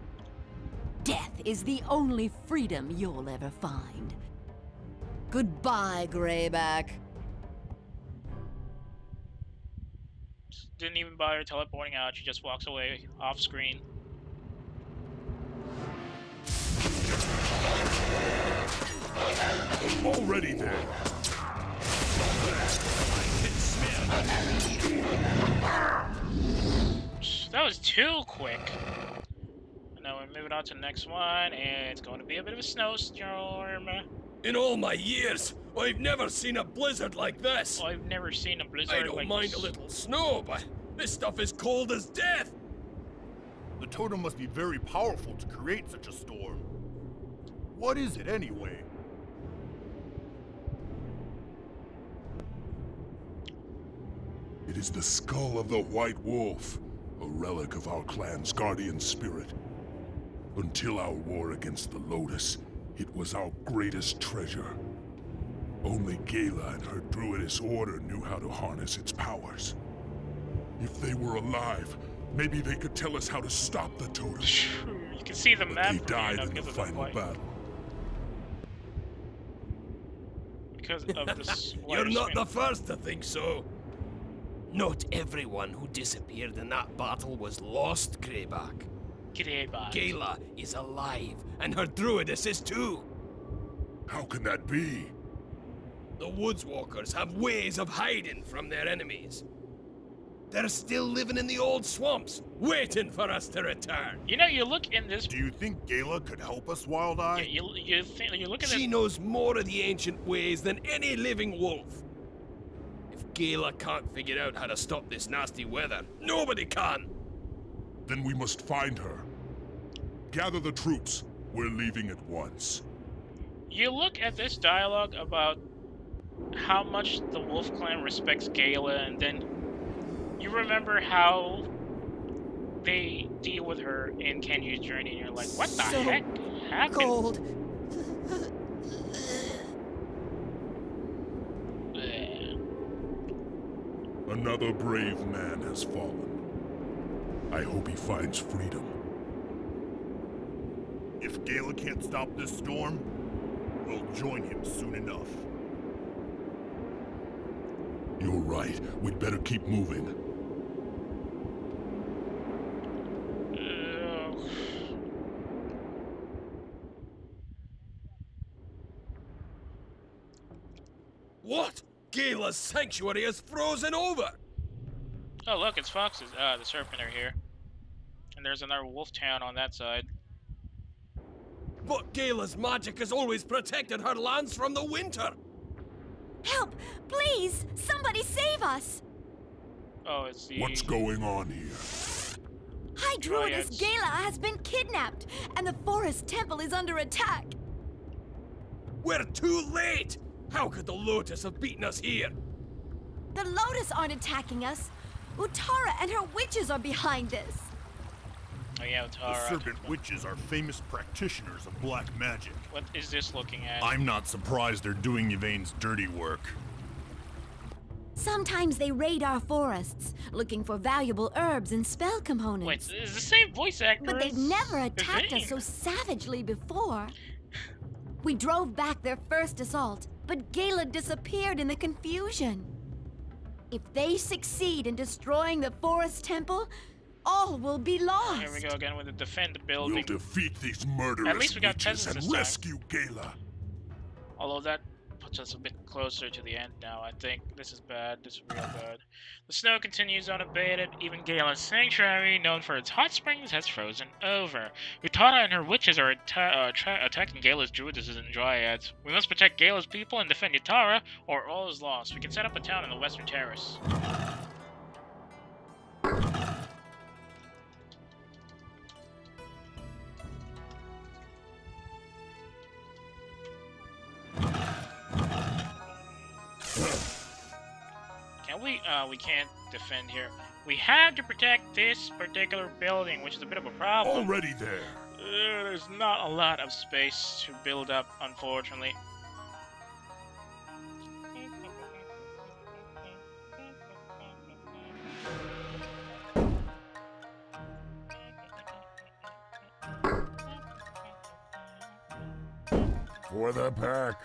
Death is the only freedom you'll ever find. Goodbye, Greyback. Didn't even bother teleporting out, she just walks away off screen. Already there. That was too quick. Now we're moving on to the next one, and it's going to be a bit of a snowstorm. In all my years, I've never seen a blizzard like this. I've never seen a blizzard I don't like mind this. a little snow, but this stuff is cold as death. The totem must be very powerful to create such a storm. What is it anyway? It is the skull of the White Wolf, a relic of our clan's guardian spirit. Until our war against the Lotus, it was our greatest treasure. Only Keyta and her druidess order knew how to harness its powers. If they were alive, maybe they could tell us how to stop the totem. You can see the But map they from died here now in the because of the final white. battle. Because of this You're white not screen. the first to think so. Not everyone who disappeared in that battle was lost, Greyback. Greyback. Keyta is alive, and her druidess is too. How can that be? The Woodswalkers have ways of hiding from their enemies. They're still living in the old swamps, waiting for us to return. You know, you look in this. Do you think Keyta could help us, Wild Eye? You look at She it. knows more of the ancient ways than any living wolf. If Keyta can't figure out how to stop this nasty weather, nobody can. Then we must find her. Gather the troops. We're leaving at once. You look at this dialogue about how much the Wolf Clan respects Keyta, and then you remember how they deal with her in Kenji's journey, and you're like, what the So heck happened? Cold. Bleh. Another brave man has fallen. I hope he finds freedom. If Keyta can't stop this storm, we'll join him soon enough. You're right. We'd better keep moving. Ugh. What? Keyta's sanctuary is frozen over! Oh look, it's foxes. The serpent are here. And there's another wolf town on that side. But Gala's magic has always protected her lands from the winter. Help! Please! Somebody save us! Oh, it's the... What's going on here? High Druidess Dryads. Gala has been kidnapped, and the forest temple is under attack. We're too late! How could the Lotus have beaten us here? The Lotus aren't attacking us. Utara and her witches are behind this. Oh yeah, The Tara. serpent witches are famous practitioners of black magic. What is this looking at? I'm not surprised they're doing Yvain's dirty work. Sometimes they raid our forests, looking for valuable herbs and spell Wait, components. it's the same voice actor. But they've as never attacked Yvain. us so savagely before. We drove back their first assault, but Gala disappeared in the confusion. If they succeed in destroying the forest temple, all will be lost. Here we go again with the defend We'll building. defeat these murderous At least we got witches peasants and this time. rescue Gala. Although that puts us a bit closer to the end now, I think. This is bad. This is real bad. The snow continues unabated. Even Gala's sanctuary, known for its hot springs, has frozen over. Utara and her witches are attacking Gala's druidesses and dryads. We must protect Gala's people and defend Utara, or all is lost. We can set up a town in the Western Terrace. We can't defend here. We have to protect this particular building, which is a bit of a problem. Already there. There's not a lot of space to build up, unfortunately. For the pack.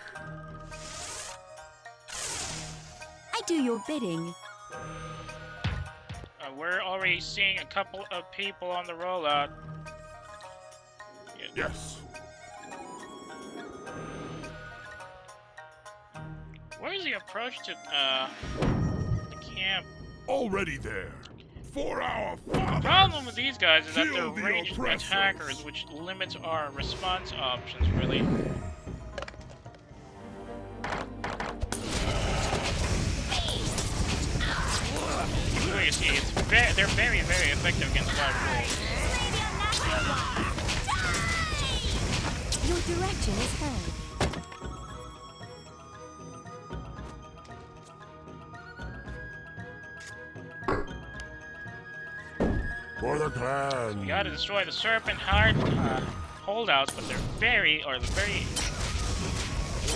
I do your bidding. We're already seeing a couple of people on the rollout. Yes. Where's the approach to the camp? Already there. For our fathers. The problem with these guys is that Kill they're the ranged oppressors. attackers, which limits our response options, really. You see, they're very, very effective against wild wolves. Your direction is heard. For the clan. We gotta destroy the serpent heart holdouts, but they're very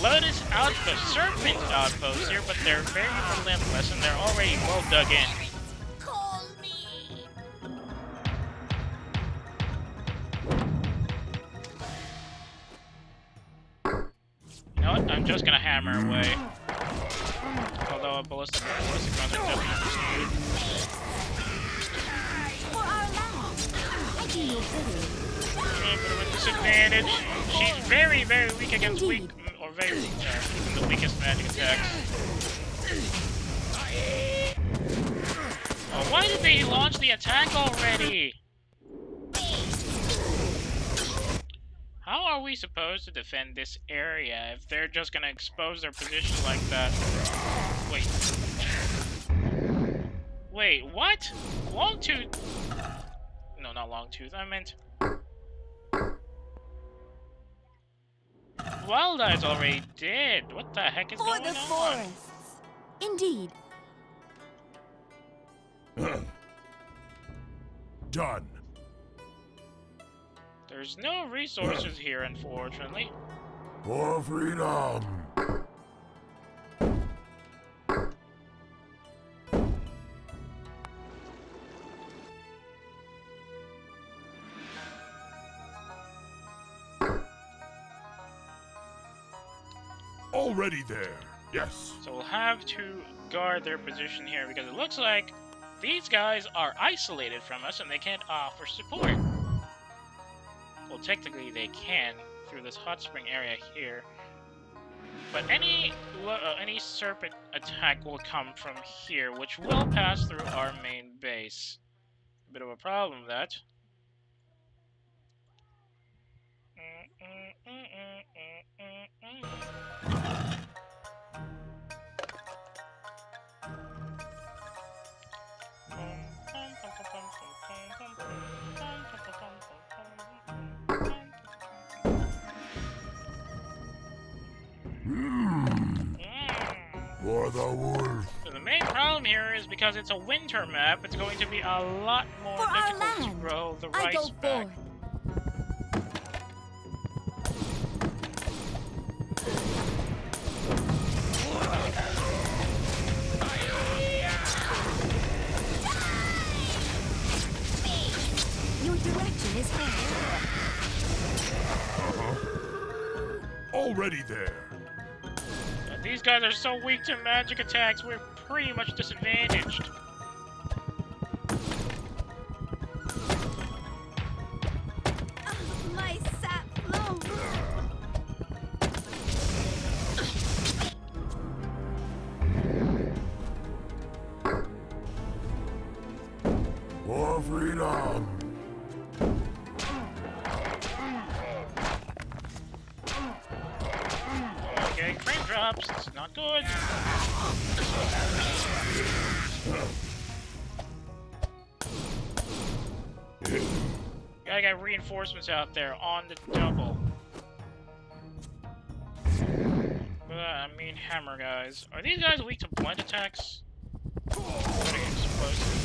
Lotus outpost, serpent outposts here, but they're very relentless and they're already well dug in. Call me. You know what? I'm just gonna hammer away. Although a ballistic runs are definitely needed. For our land, I do your bidding. A bit of a disadvantage. She's very, very weak against weak, or very even the weakest magic attacks. Oh, why did they launch the attack already? How are we supposed to defend this area if they're just gonna expose their position like that? Wait. Wait, what? Longtooth? No, not Longtooth. I meant... Wild Eye's already dead. What the heck is For going the on? forests. Indeed. Done. There's no resources here, unfortunately. For freedom. Already there. Yes. So we'll have to guard their position here because it looks like these guys are isolated from us and they can't offer support. Well, technically they can through this hot spring area here. But any serpent attack will come from here, which will pass through our main base. A bit of a problem, that. For the wolf. So the main problem here is because it's a winter map, it's going to be a lot more For our difficult to land, grow the I go rice back. forth. Your direction is heard. Already there. These guys are so weak to magic attacks, we're pretty much disadvantaged. My sap flows. For freedom. Okay, frame drops, it's not good. Gotta get reinforcements out there on the double. I mean hammer guys. Are these guys weak to blend attacks? What explosive.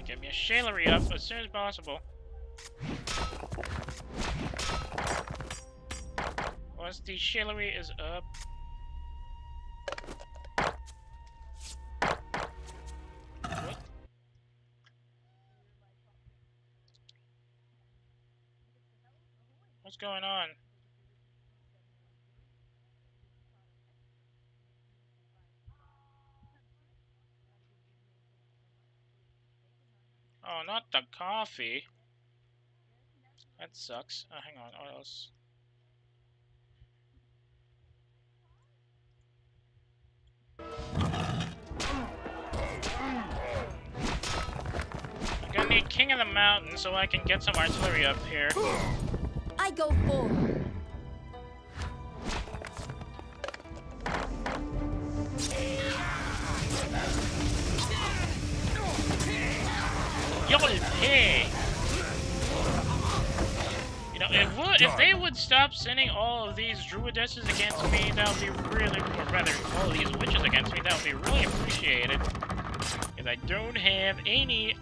Get me a shalery up as soon as possible. Once the shalery is up. What? What's going on? Oh, not the coffee. That sucks. Hang on, what else? I'm gonna need King of the Mountain so I can get some artillery up here. I go forth. Hey! You know, if they would stop sending all of these druidesses against me, that would be really, or rather, all of these witches against me, that would be really appreciated. Because I don't have any.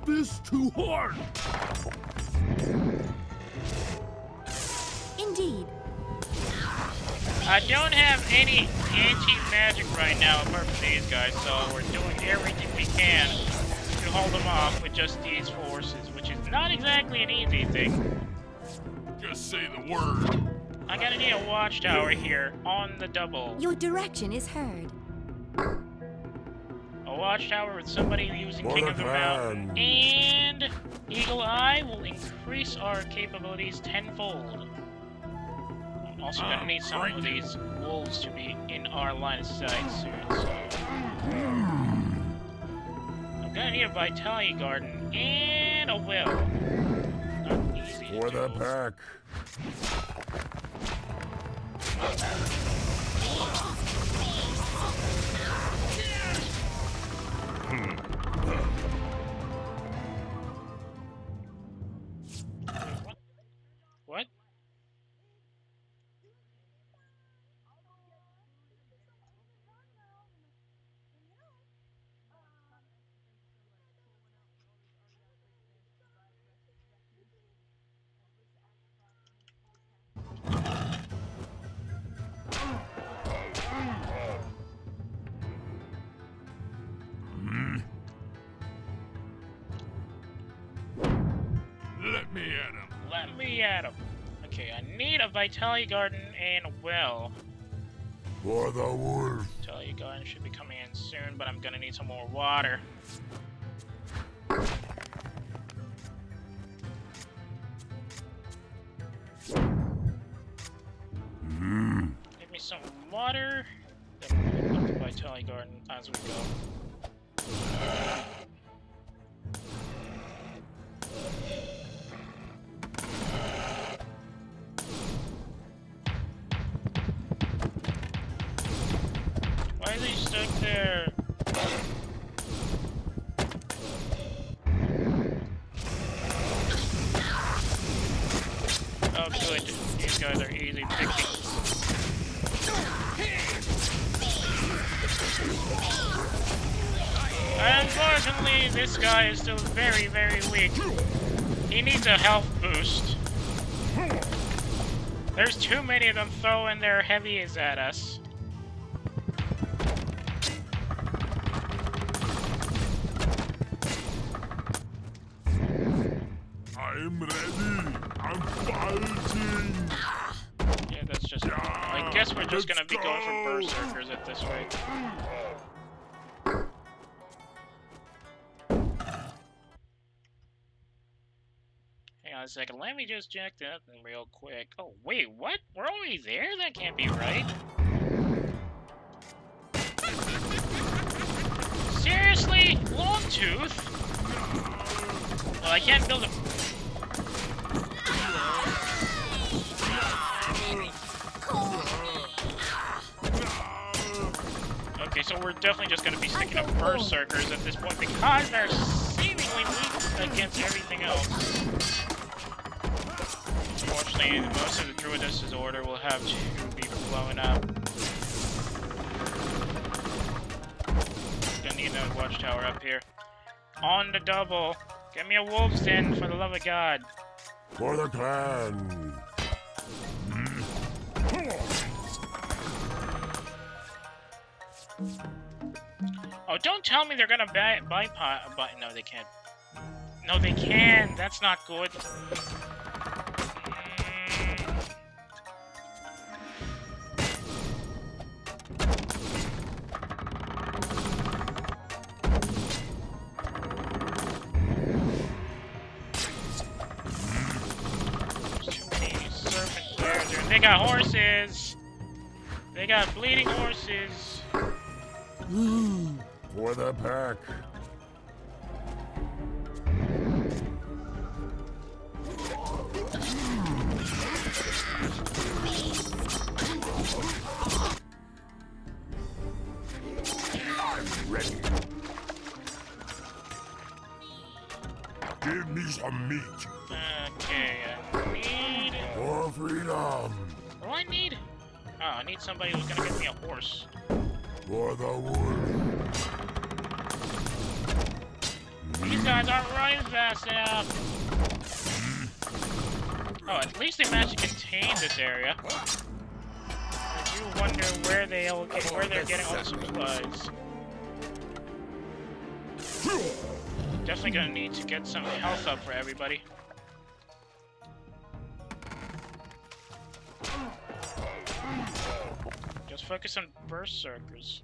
This too hard. Indeed. I don't have any anti-magic right now apart from these guys, so we're doing everything we can to hold them off with just these forces, which is not exactly an easy thing. Just say the word. I'm gonna need a watchtower here on the double. Your direction is heard. A watchtower with somebody using For King the of the Mountain. clan. And Eagle Eye will increase our capabilities tenfold. I'm also gonna need some of these wolves to be in our line of sight soon, so... I'm gonna need a Vitality Garden and a well. Not easy to For do. the pack. What? Let me at him. Let me at him. Okay, I need a Vitality Garden and a well. For the wolf. Vitality Garden should be coming in soon, but I'm gonna need some more water. some water. Then we'll look at the Vitality Garden as we go. Why are they stuck there? Oh good, these guys are easy pickings. Unfortunately, this guy is still very, very weak. He needs a health boost. There's too many of them throwing their heavies at us. I'm ready. I'm fighting. Yeah, that's just... I guess we're just gonna be going for berserkers at this rate. Hang on a second, let me just check that real quick. Oh, wait, what? We're already there? That can't be right. Seriously? Longtooth? Well, I can't build a... Okay, so we're definitely just going to be sticking up berserkers at this point because they're seemingly weak against everything else. Unfortunately, most of the Druidess's order will have to be blown up. Gonna need another watchtower up here. On the double. Get me a wolf's den, for the love of God. For the clan. Oh, don't tell me they're gonna bypass. No, they can't. No, they can. That's not good. They got horses! They got bleeding horses! For the pack. I'm ready. Give me some meat. Okay, I need... For freedom. What do I need? Oh, I need somebody who's gonna get me a horse. For the wolf. These guys aren't running fast enough. Oh, at least they managed to contain this area. I do wonder where they're getting all the supplies. Definitely gonna need to get some health up for everybody. Just focus on berserkers.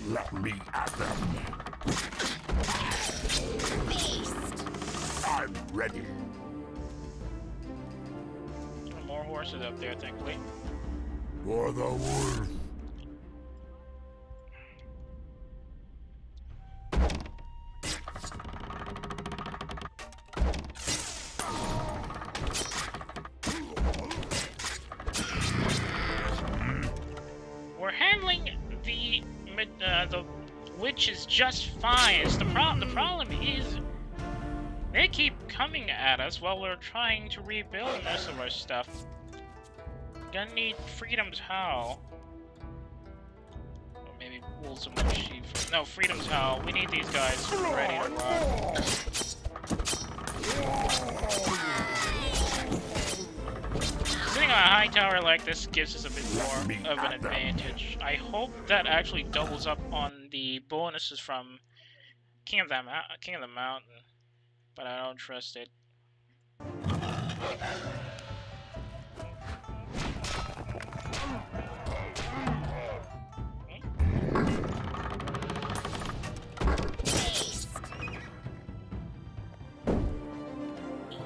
Let me at them. I'm ready. More horses up there, thankfully. For the wolf. We're handling the witches just fine. It's the problem is they keep coming at us while we're trying to rebuild most of our stuff. Gonna need Freedom's Howl. Or maybe Wolves of Sheep. No, Freedom's Howl. We need these guys ready to rock. Sitting on a high tower like this gives us a bit more of an advantage. I hope that actually doubles up on the bonuses from King of the Mountain, but I don't trust it.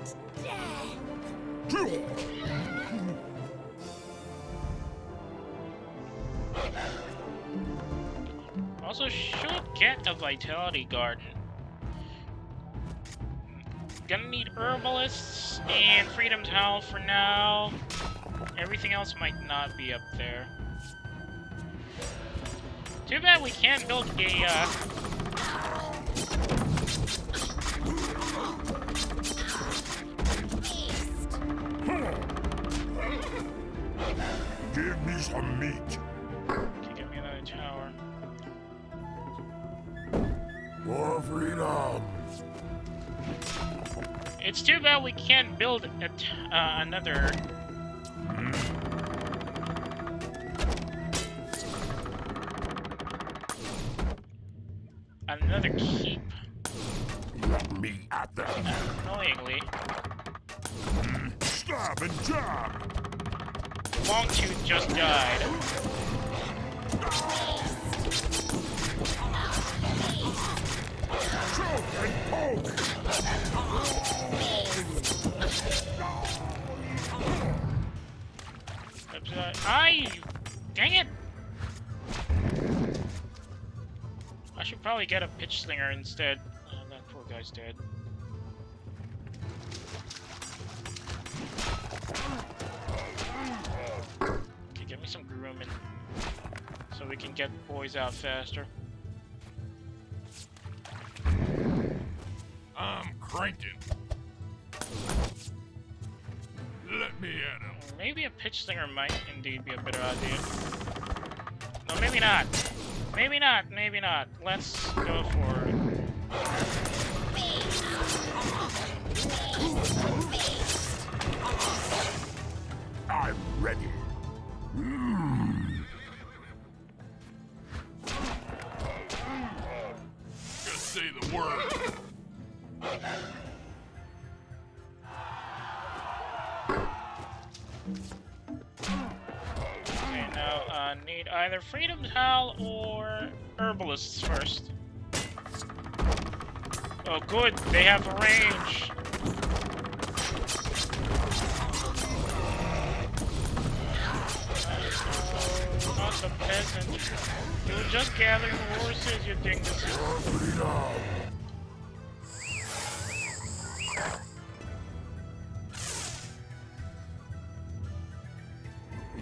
It's dead. Also, should get a vitality garden. Gonna need herbalists and freedom's howl for now. Everything else might not be up there. Too bad we can't build a Give me some meat. Okay, give me another tower. For freedom. It's too bad we can't build another. Another keep. Let me at them. Annoyingly. Stab and jab. Longtooth just died. Choke and poke. Dang it! I should probably get a pitch slinger instead. Oh, that poor guy's dead. Okay, get me some grooming. So we can get boys out faster. I'm cranking. Let me at him. Maybe a pitch slinger might indeed be a better idea. No, maybe not. Maybe not, maybe not. Let's go for it. I'm ready. Just say the word. Okay, now, need either Freedom's Howl or Herbalists first. Oh, good, they have range. No, not the peasant. You were just gathering horses, you dingus.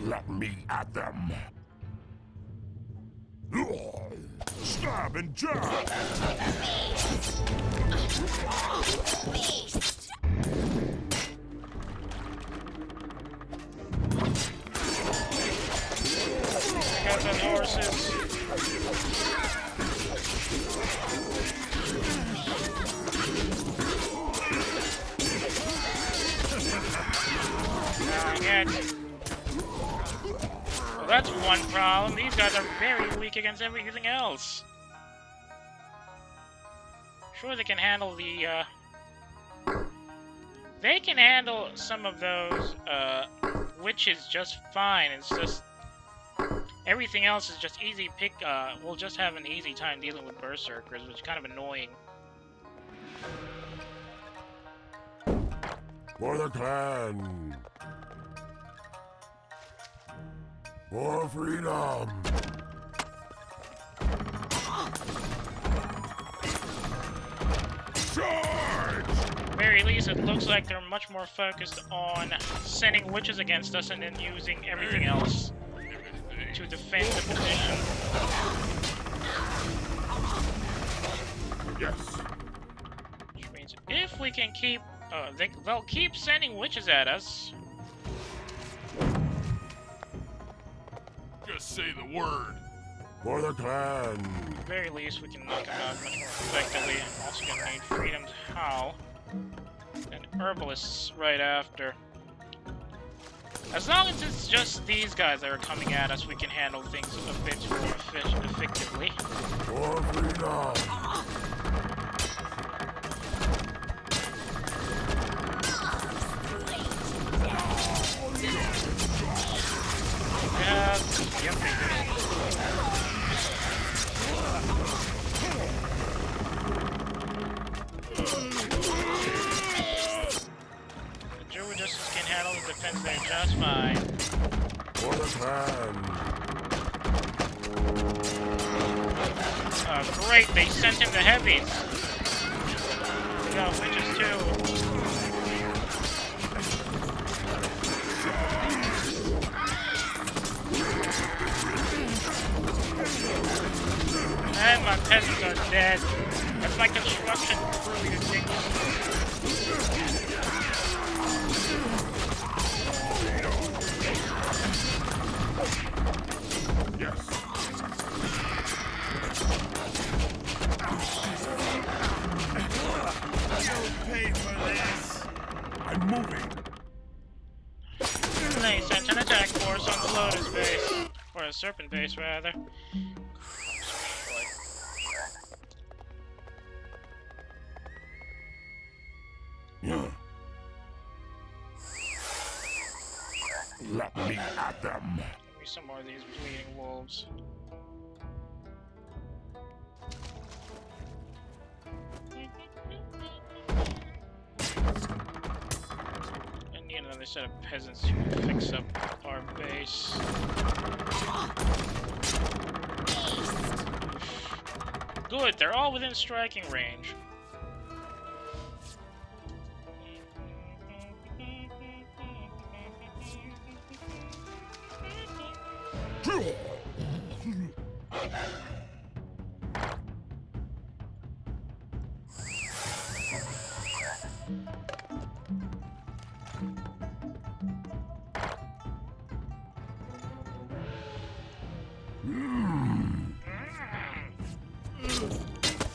Let me at them. Stab and jab. Got some horses. Dang it. Well, that's one problem. These guys are very weak against everything else. Sure, they can handle the, they can handle some of those, witches just fine. It's just... everything else is just easy pick, we'll just have an easy time dealing with berserkers, which is kind of annoying. For the clan. For freedom. Charge! At the very least, it looks like they're much more focused on sending witches against us and then using everything else to defend the position. Yes. Which means if we can keep... they'll keep sending witches at us. Just say the word. For the clan. At the very least, we can knock them out much more effectively. Also gonna need Freedom's Howl. And Herbalists right after. As long as it's just these guys that are coming at us, we can handle things a bit more effectively. For freedom. Yep, they do. The Druidesses can handle the defense there just fine. For the clan. Great, they sent in the heavies. We got witches too. And my peasants are dead. That's my construction really ridiculous. Yes. Pay for this. I'm moving. They sent an attack force on the Lotus base. Or a Serpent base, rather. Yeah. Let me at them. Give me some more of these bleeding wolves. I need another set of peasants to fix up our base. Good, they're all within striking range.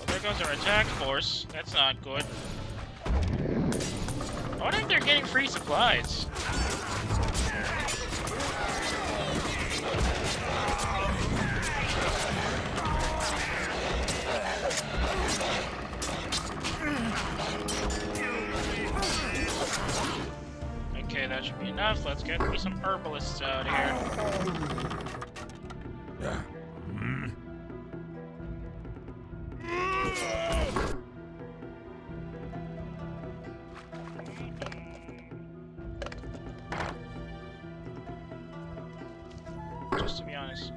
There goes our attack force. That's not good. I wonder if they're getting free supplies. Okay, that should be enough. Let's get me some herbalists out here. Just to be honest,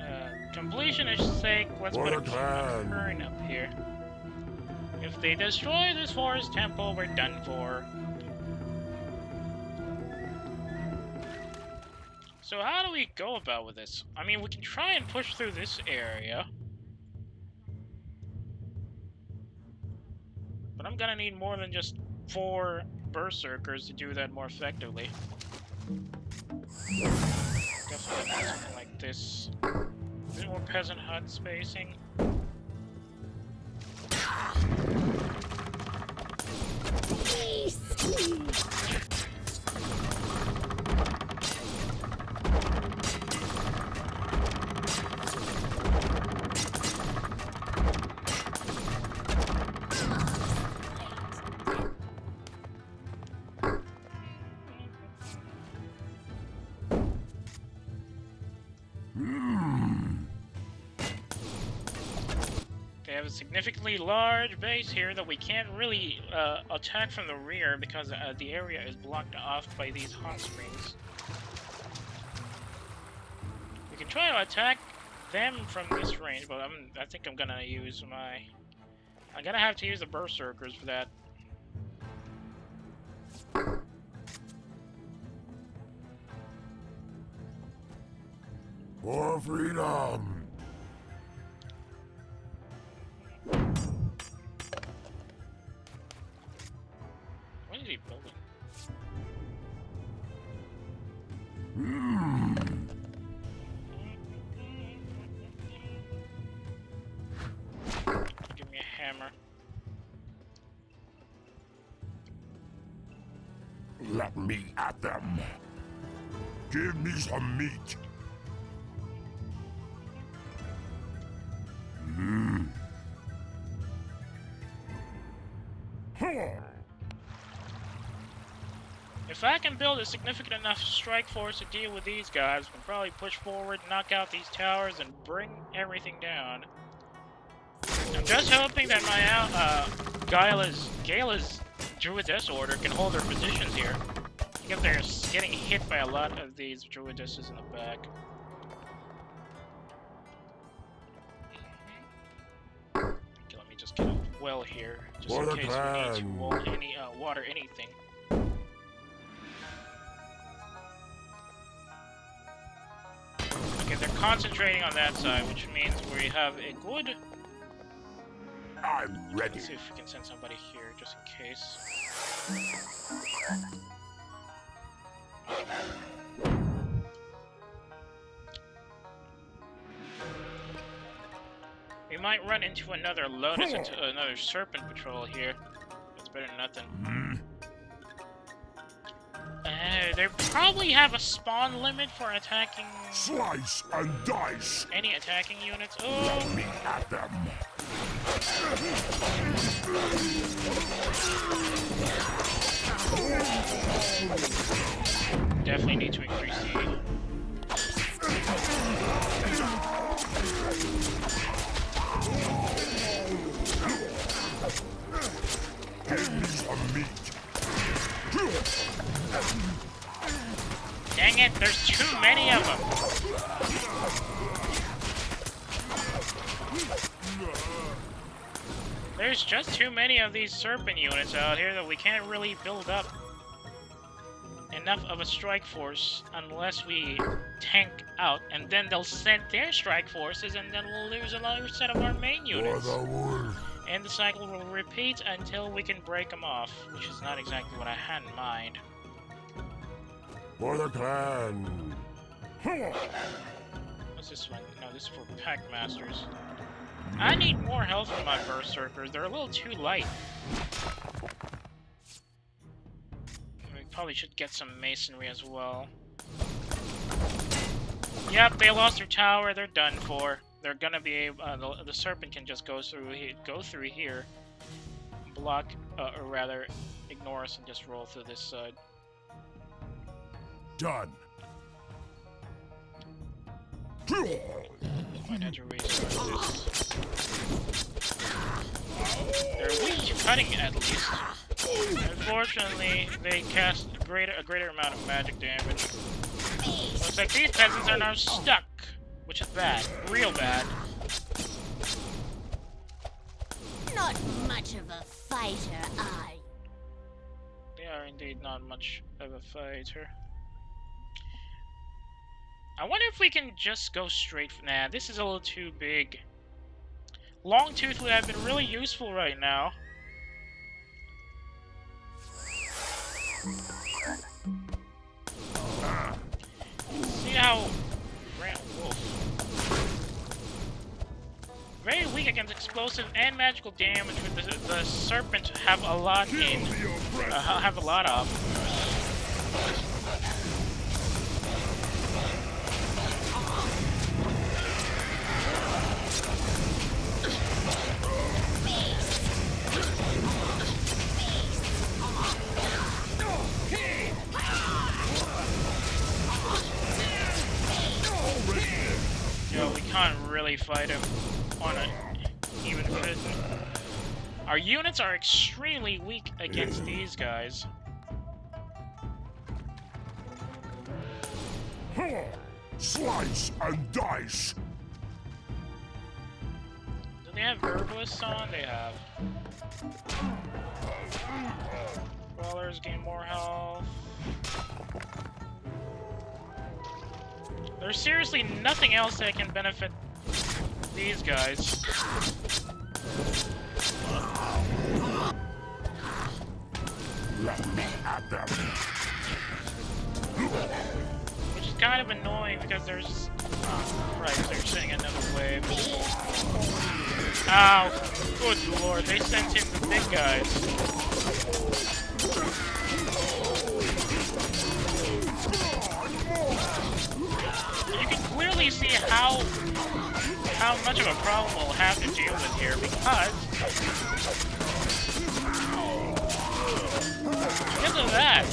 completionist's sake, let's put a current up here. If they destroy this forest temple, we're done for. So how do we go about with this? I mean, we can try and push through this area. But I'm gonna need more than just 4 berserkers to do that more effectively. Definitely need something like this. A bit more peasant hut spacing. They have a significantly large base here that we can't really attack from the rear because the area is blocked off by these hot springs. We can try to attack them from this range, but I think I'm gonna use my... I'm gonna have to use the berserkers for that. For freedom! What is he building? Give me a hammer. Let me at them. Give me some meat. If I can build a significant enough strike force to deal with these guys, we can probably push forward, knock out these towers, and bring everything down. I'm just hoping that my Gala's Druidess Order can hold their positions here. Because they're getting hit by a lot of these Druidesses in the back. just get a well here, just For in the case we need to water anything. Okay, they're concentrating on that side, which means we have a good... I'm ready. Let's see if we can send somebody here, just in case. We might run into another Lotus, into another Serpent Patrol here. That's better than nothing. They probably have a spawn limit for attacking... Slice and dice. any attacking units. Oh! Let me at them. Definitely need to increase the... Give me some meat. Dang it, there's too many of them! There's just too many of these Serpent units out here that we can't really build up enough of a strike force unless we tank out, and then they'll send their strike forces, and then we'll lose another set of our main units. For the wolf. And the cycle will repeat until we can break them off, which is not exactly what I had in mind. For the clan. What's this one? No, this is for Pack Masters. I need more health from my Berserkers. They're a little too light. We probably should get some masonry as well. Yep, they lost their tower. They're done for. They're gonna be able, the Serpent can just go through here, block, or rather, ignore us and just roll through this side. Done. Might have to restart this. They're weak to cutting at least. Unfortunately, they cast a greater amount of magic damage. Looks like these peasants are now stuck, which is bad, real bad. Not much of a fighter, are you? They are indeed not much of a fighter. I wonder if we can just go straight for... Nah, this is a little too big. Longtooth would have been really useful right now. See how... Wolf. Very weak against explosive and magical damage, with the Serpent have a lot in... have a lot of. We can't really fight him on an even footing. Our units are extremely weak against these guys. Slice and dice. Do they have Herbalists on? They have. Brawlers gain more health. There's seriously nothing else that can benefit these guys. Let me at them. Which is kind of annoying because there's... Oh, right, they're sending another wave. Ow! Good lord, they sent in the big guys. You can clearly see how much of a problem we'll have to deal with here, because of that,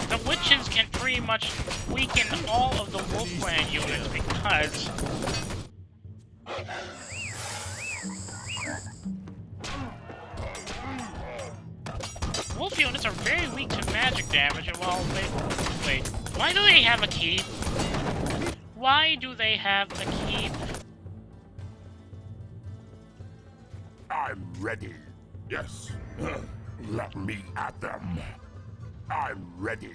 the witches can pretty much weaken all of the Wolf Clan units because Wolf units are very weak to magic damage, and while they... Wait, why do they have a key? Why do they have a key? ready. Yes. Let me at them. I'm ready.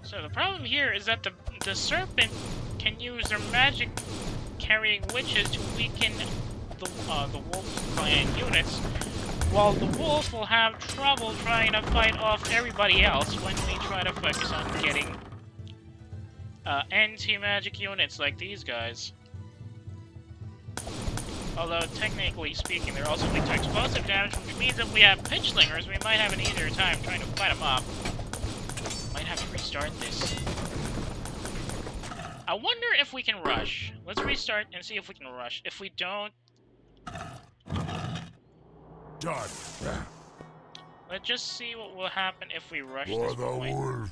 So the problem here is that the serpent can use their magic carrying witches to weaken the wolf clan units, while the wolf will have trouble trying to fight off everybody else when we try to focus on getting anti-magic units like these guys. Although, technically speaking, they're also weak to explosive damage, which means if we have pitchlingers, we might have an easier time trying to fight them off. Might have to restart this. I wonder if we can rush. Let's restart and see if we can rush. If we don't... Done. Let's just see what will happen if we rush For this the point. wolf.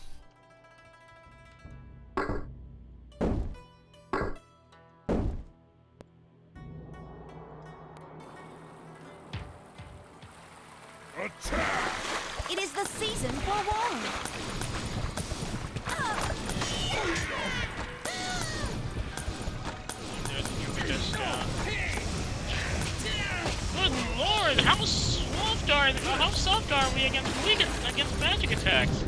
Attack! It is the season for war. There's the Yubi just down. Good lord, how soft are we against magic attacks?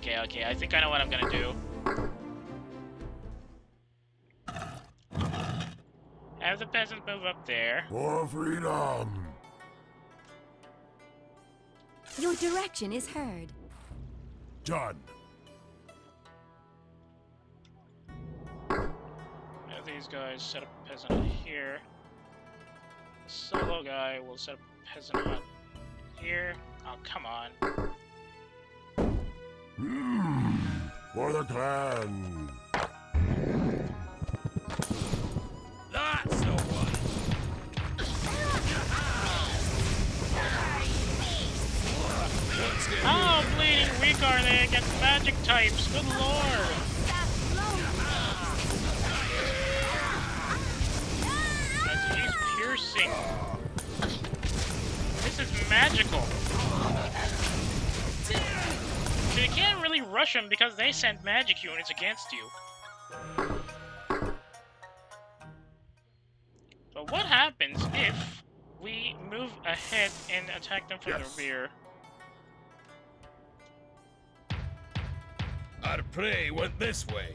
Okay, I think I know what I'm gonna do. Have the peasants move up there. For freedom! Your direction is heard. Done. Have these guys set up a peasant here. The solo guy will set up a peasant hut here. Oh, come on. For the clan! That's the one. How bleeding weak are they against magic types? Good lord! He's piercing. This is magical. So you can't really rush them because they send magic units against you. But what happens if we move ahead and attack them from the rear? Our prey went this way.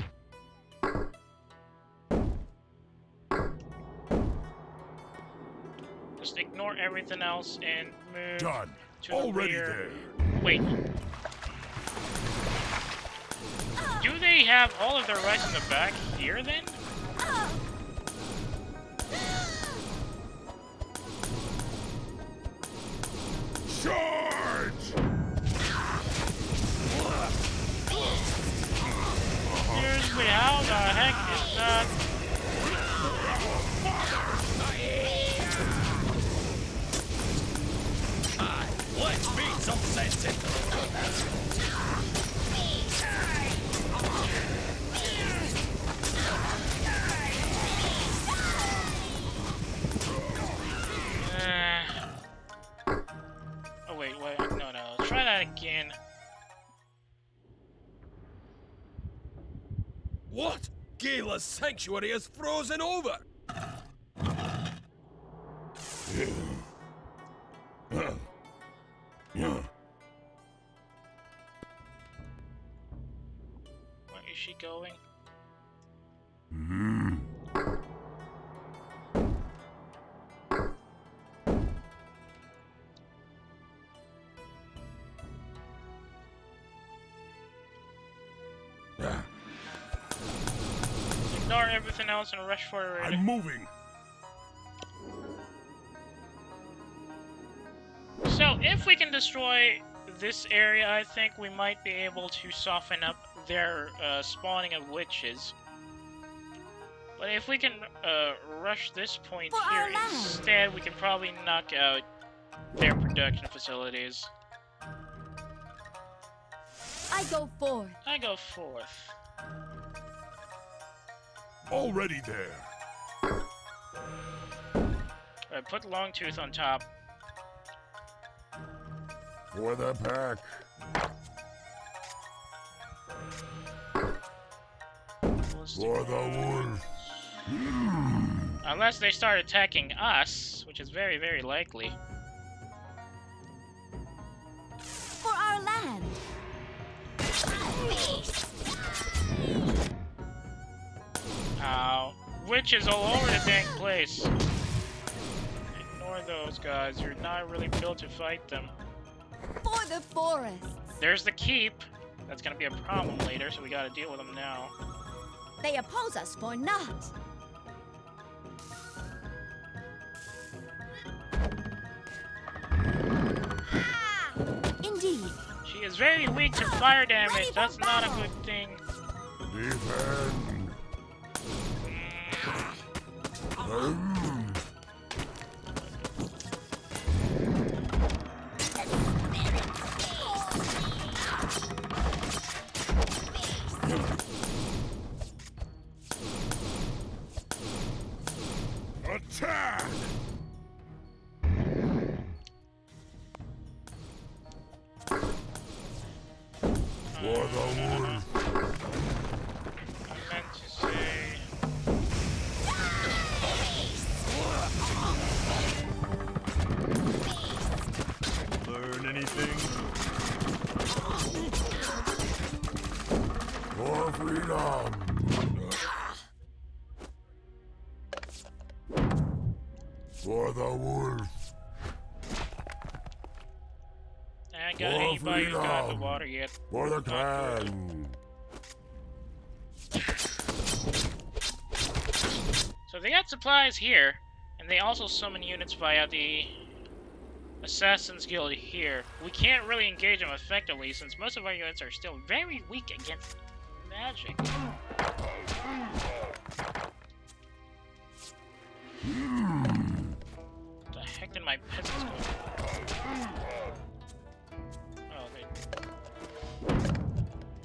Just ignore everything else and move Done. to the Already rear. there. Wait. Do they have all of their rights in the back here then? Charge! Seriously, how the heck is that? Let's meet some sense. Oh wait, no, try that again. What? Gala's sanctuary is frozen over. Where is she going? Ignore everything else and rush forward. I'm moving. So, if we can destroy this area, I think we might be able to soften up their spawning of witches. But if we can rush this point For here our land. instead, we can probably knock out their production facilities. I go forth. I go forth. Already there. Alright, put Longtooth on top. For the pack. For the wolf. Unless they start attacking us. is very, very likely. For our land. Ow. Witches all over the dang place. Ignore those guys. You're not really built to fight them. For the forests. There's the keep. That's gonna be a problem later, so we gotta deal with them now. They oppose us for naught. Indeed. She is very weak to fire damage. That's not a good thing. Defend. Attack! For the wolf. I meant to say... Learn anything? For freedom. For the wolf. I ain't got anybody who's got the water yet. For the clan. So they got supplies here, and they also summon units via the Assassin's Guild here. We can't really engage them effectively since most of our units are still very weak against magic. What the heck did my peasants go? Oh, they...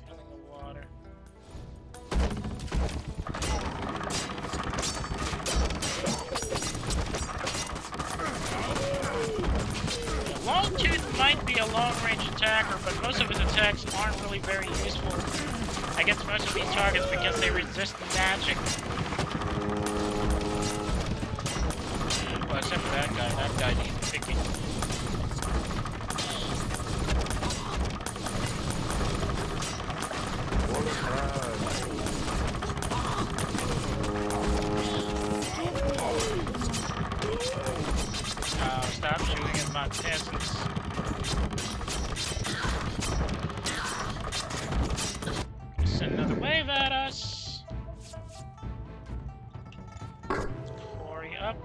filling the water. Longtooth might be a long-range attacker, but most of his attacks aren't really very useful against most of these targets because they resist magic. Well, except for that guy. That guy needs picking. For the clan. Stop shooting at my peasants. Send another wave at us. Quarry up.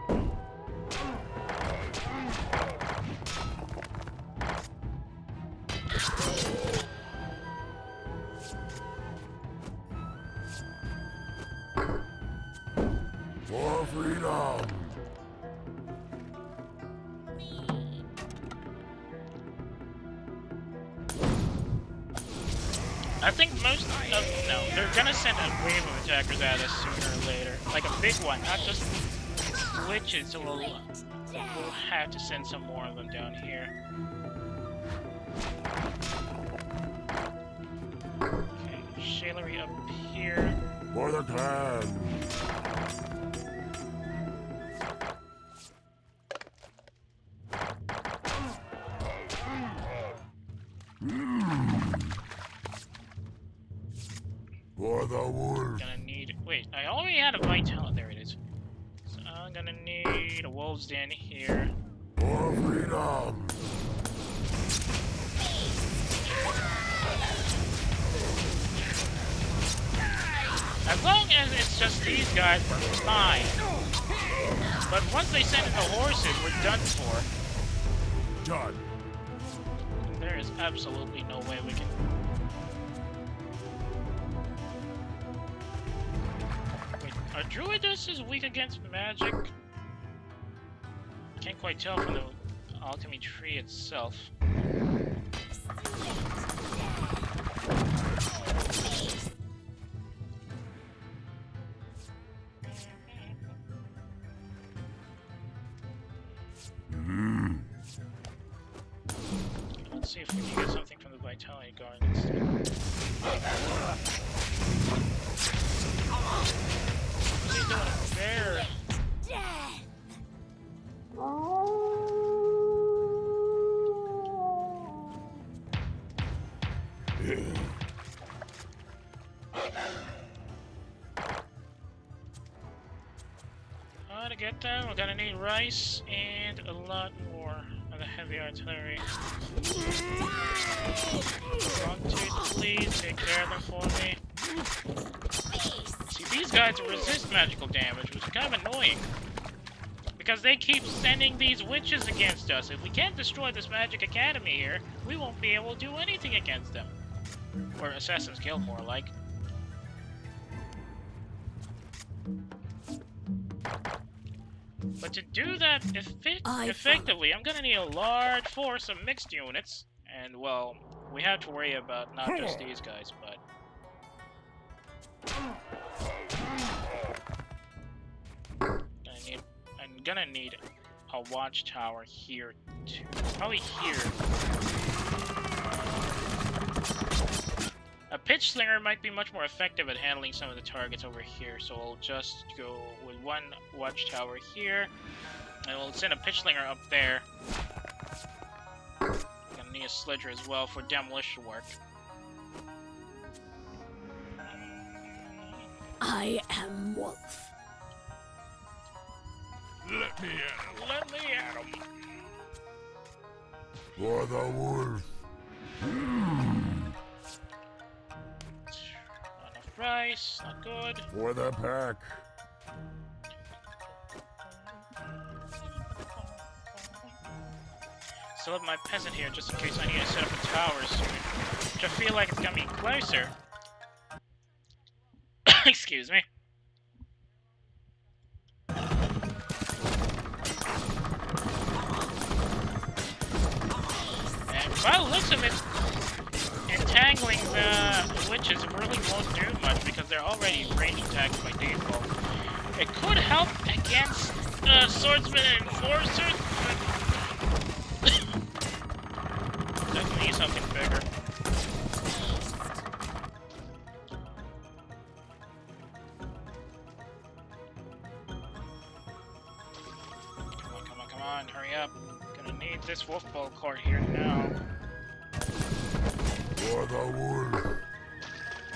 For freedom. I think most of... No, they're gonna send a wave of attackers at us sooner or later. Like a big one, not just witches, so we'll have to send some more of them down here. Okay, Shalery up here. For the clan. For the wolf. Gonna need... Wait, I already had a Vitality. There it is. So I'm gonna need a Wolves Den here. For freedom. As long as it's just these guys, we're fine. But once they send in the horses, we're done for. Done. There is absolutely no way we can... Wait, are Druidesses weak against magic? Can't quite tell from the alchemy tree itself. Let's see if we can get something from the Vitality Guard instead. What's he doing there? get that. We're gonna need rice and a lot more of the heavy artillery. Longtooth, please take care of them for me. See, these guys resist magical damage, which is kind of annoying. Because they keep sending these witches against us. If we can't destroy this magic academy here, we won't be able to do anything against them. Or Assassin's Guild, more like. But to do that effectively, I'm gonna need a large force of mixed units. And, well, we have to worry about not just these guys, but... I'm gonna need a watchtower here, too. Probably here. A pitch slinger might be much more effective at handling some of the targets over here, so we'll just go with one watchtower here, and we'll send a pitch slinger up there. Gonna need a sledger as well for demolition work. I am Wolf. Let me at him. Let me at him. For the wolf. Not enough rice, not good. For the pack. Still have my peasant here just in case I need to set up a tower soon. Which I feel like it's gonna be closer. Excuse me. By the looks of it, entangling the witches really won't do much because they're already range attacks by default. It could help against swordsmen and enforcers, but definitely need something bigger. Come on, hurry up. Gonna need this wolf ball court here now. For the wolf.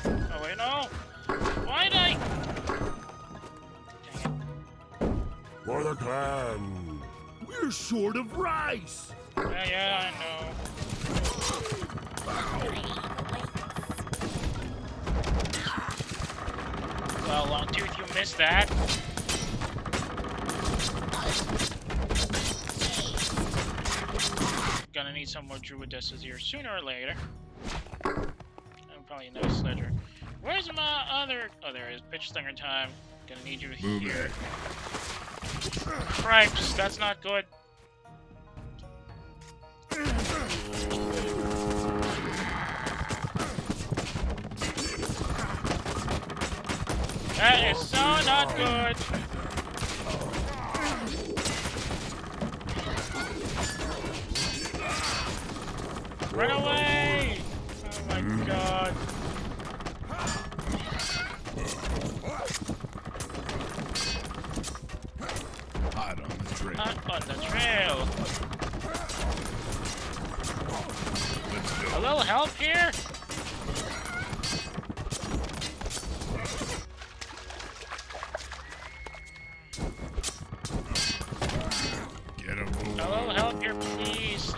Oh wait, no! Why'd I? Dang it. For the clan. We're short of rice. Yeah, I know. Well, Longtooth, you missed that. Gonna need some more druidesses here sooner or later. And probably another sledger. Where's my other... Oh, there it is. Pitch slinger time. Gonna need you here. Cripes, that's not good. That is so not good. Run away! Oh my god. Hot on the trail. Hot on the trail. A little help here? Get him. A little help here, please.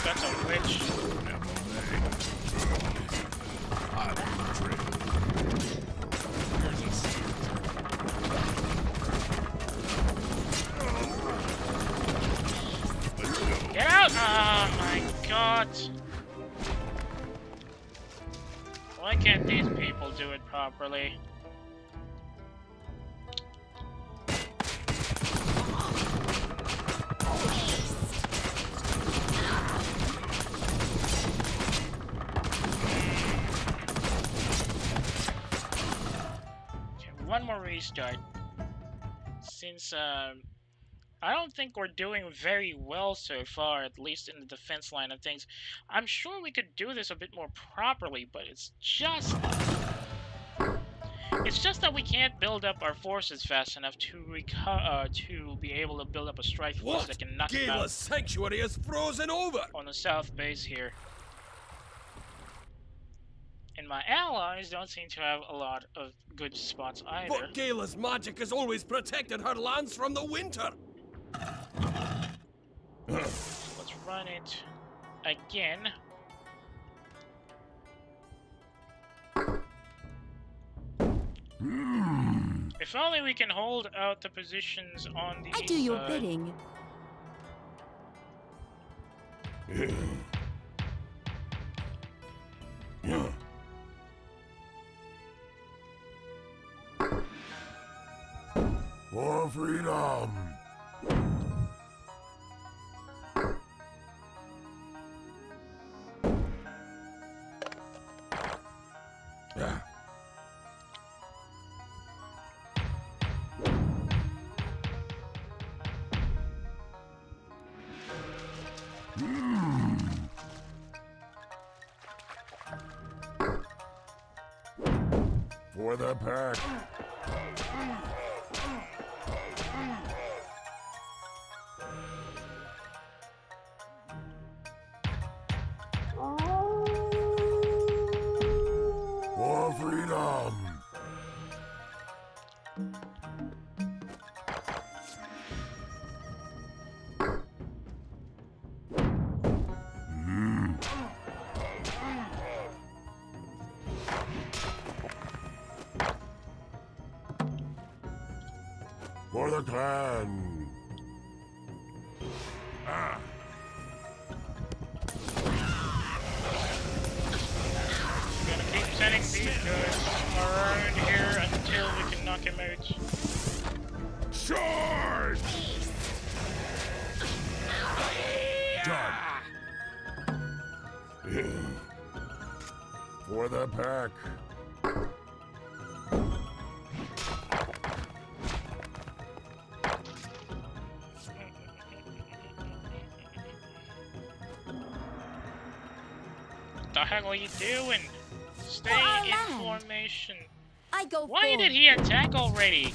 That's a witch. Hot on the trail. Get out! Oh my god. Why can't these people do it properly? One more restart. Since, I don't think we're doing very well so far, at least in the defense line of things. I'm sure we could do this a bit more properly, but it's just that we can't build up our forces fast enough to be able to build up a strike force that can knock them out sanctuary is frozen over. on the south base here. And my allies don't seem to have a lot of good spots either. But Gala's magic has always protected her lands from the winter. Let's run it again. If only we can hold out the positions on the I east do your side. bidding. For freedom! Yeah. For the pack. For freedom. For the clan. Ah. Gonna keep sending these guys around here until we can knock him out. Charge! Done. For the pack. What the heck are you doing? Stay our in land. formation. I go Why forward. did he attack already?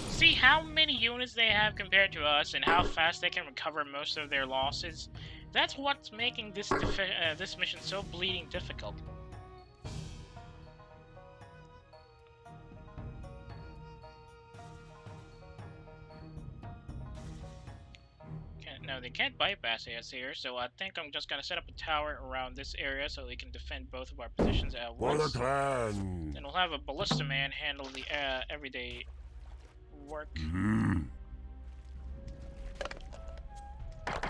See how many units they have compared to us and how fast they can recover most of their losses? That's what's making this this mission so bleeding difficult. No, they can't bypass us here, so I think I'm just gonna set up a tower around this area so we can defend both of our positions at For the once. clan. Then we'll have a ballista man handle the everyday work. Let's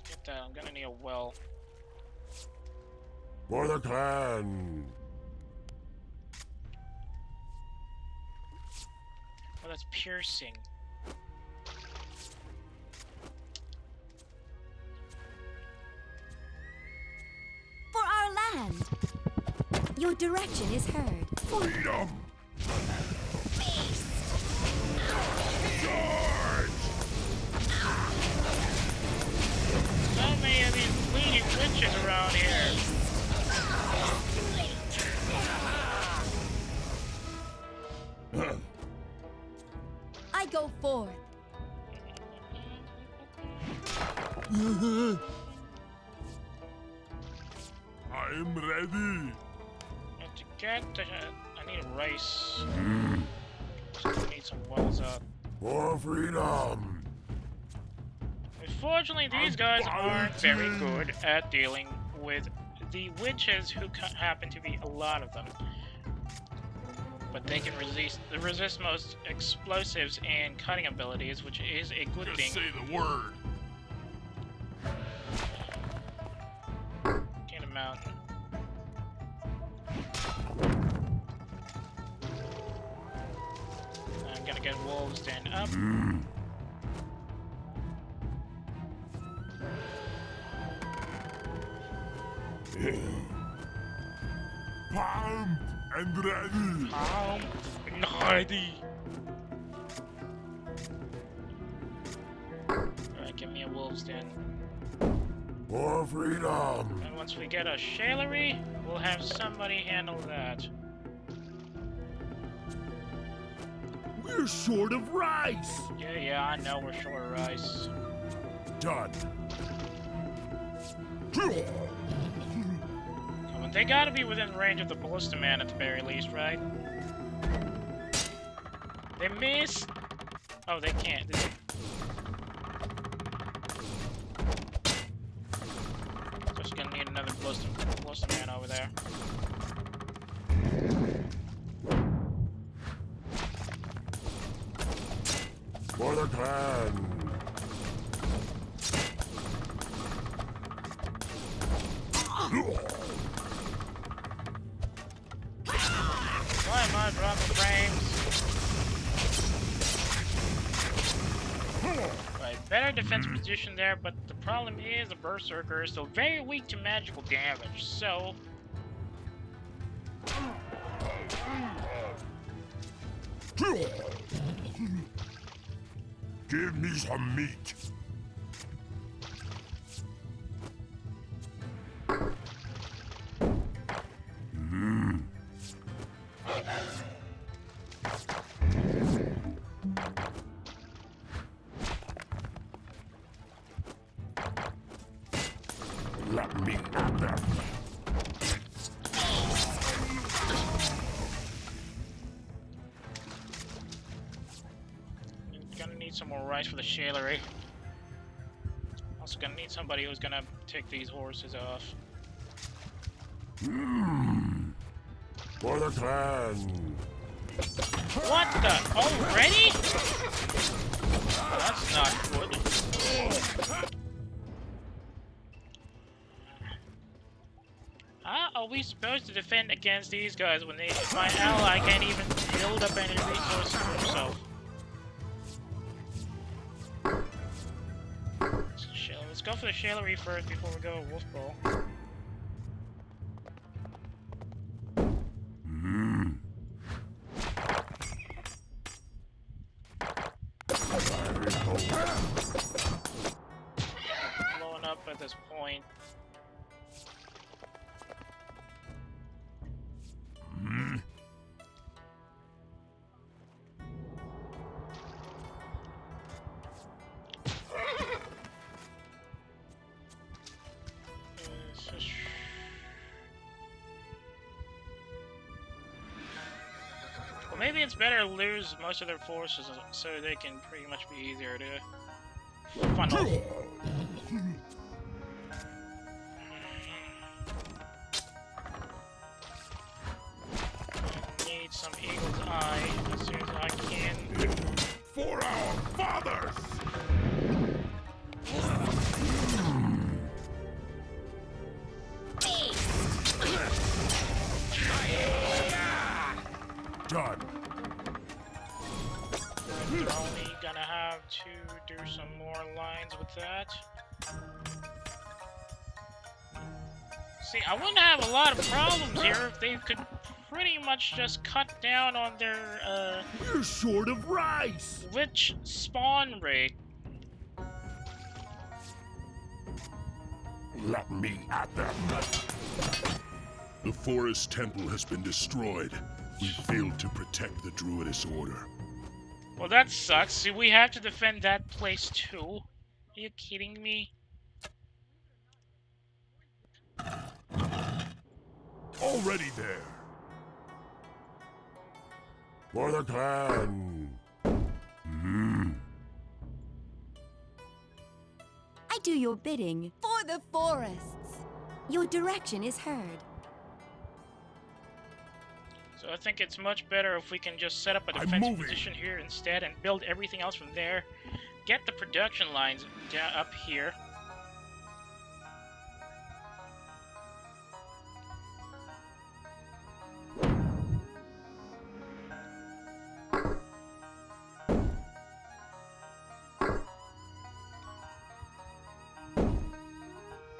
get that. I'm gonna need a well. For the clan. Oh, that's piercing. For our land. Your direction is heard. Freedom! Charge! So many of these bleeding witches around here. I go forth. I'm ready. And to get the, I need rice. I need some wells up. For freedom. Unfortunately, these guys aren't very good at dealing with the witches, who happen to be a lot of them. But they can resist most explosives and cutting abilities, which is a good thing. Just say the word. Get him out. I'm gonna get wolves then up. Pumped and ready. Ready. Alright, give me a wolves den. For freedom. And once we get a shalery, we'll have somebody handle that. We're short of rice. Yeah, I know we're short of rice. Done. Come on, they gotta be within range of the ballista man at the very least, right? They miss. Oh, they can't. Just gonna need another ballista man over there. For the clan! Why am I dropping frames? Right, better defense position there, but the problem is the Berserker is still very weak to magical damage, so... Give me some meat! Let me at them. Gonna need some more rice for the shalery. Also gonna need somebody who's gonna take these horses off. For the clan! What the? Already? That's not good. How are we supposed to defend against these guys when my ally can't even build up any resources for himself? Let's go for the shalery first before we go wolf ball. Blowing up at this point. Well, maybe it's better to lose most of their forces so they can pretty much be easier to funnel. Need some eagle's eye as soon as I can. For our fathers! Done. We're only gonna have to do some more lines with that. See, I wouldn't have a lot of problems here if they could pretty much just cut down on their, We're short of rice! witch spawn rate. Let me at them. The forest temple has been destroyed. We failed to protect the Druidess Order. Well, that sucks. See, we have to defend that place too. Are you kidding me? Already there. For the clan. I do your bidding for the forests. Your direction is heard. So I think it's much better if we can just set up a defense position here instead and build everything else from there. Get the production lines down up here.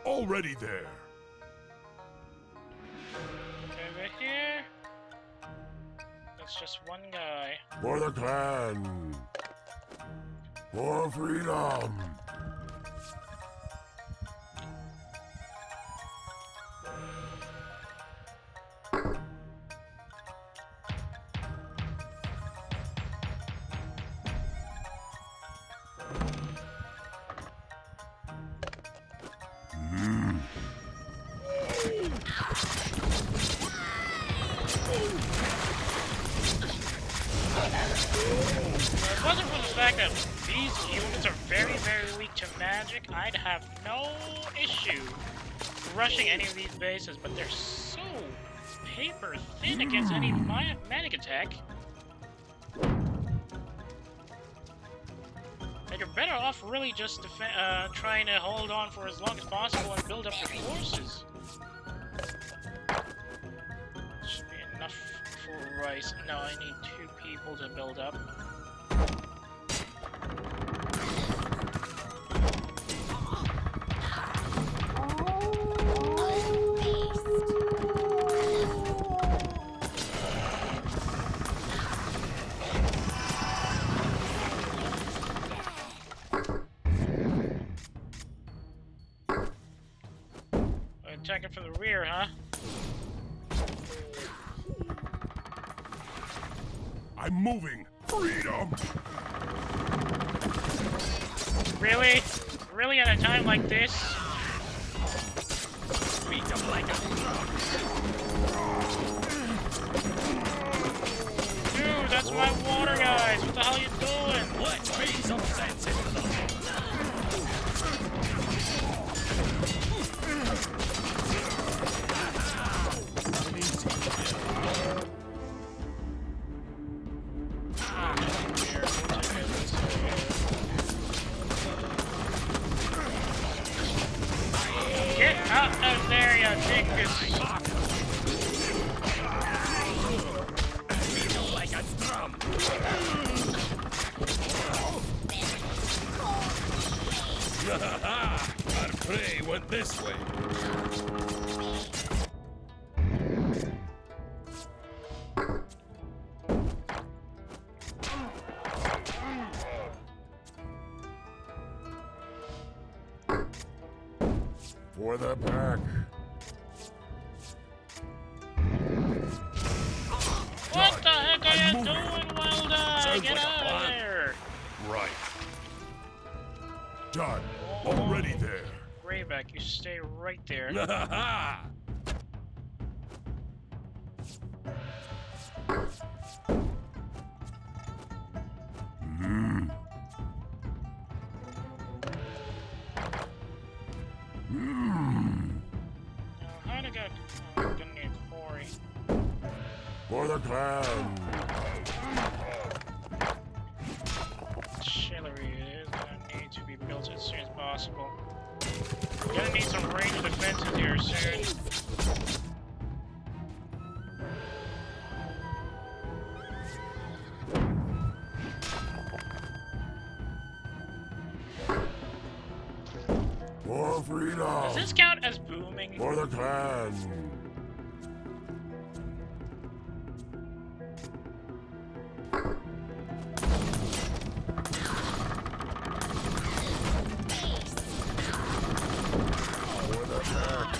Already there. Over here. That's just one guy. For the clan. For freedom. If it wasn't for the fact that these units are very, very weak to magic, I'd have no issue rushing any of these bases, but they're so paper thin against any magic attack. That you're better off really just trying to hold on for as long as possible and build up your forces. Should be enough for rice. No, I need 2 people to build up. Attacking from the rear, huh? I'm moving. Freedom! Really? Really at a time like this? Freedom like a Dude, that's my water guys! What the hell are you doing? Let's be some sense into them. Get out of there, you dingus! Feel like a drum. Our prey went this way. For the pack. What the heck are you doing, Welda? Sounds Get like a out of plan. there! Right. Done. Already there. Greyback, you stay right there. How'd I get? Oh, I'm gonna need a quarry. For the clan. Artillery is gonna need to be built as soon as possible. Gonna need some ranged defenses here soon. For freedom. Does this count as booming? For the clan. For the pack.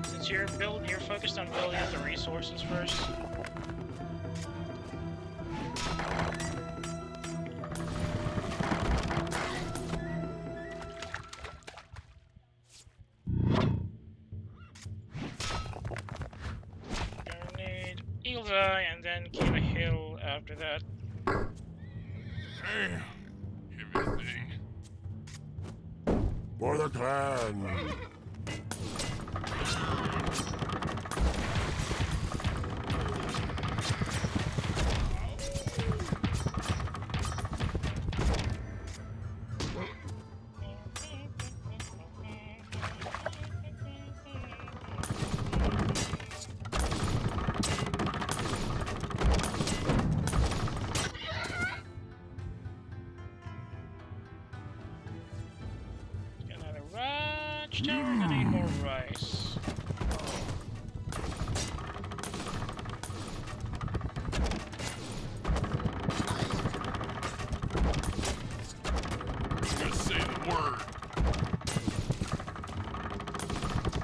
Since you're focused on building up the resources first. Gonna need Eagle's Eye and then Keyta Hill after that. Damn. Everything. For the clan. Got another watchtower, gonna need more rice. Just say the word.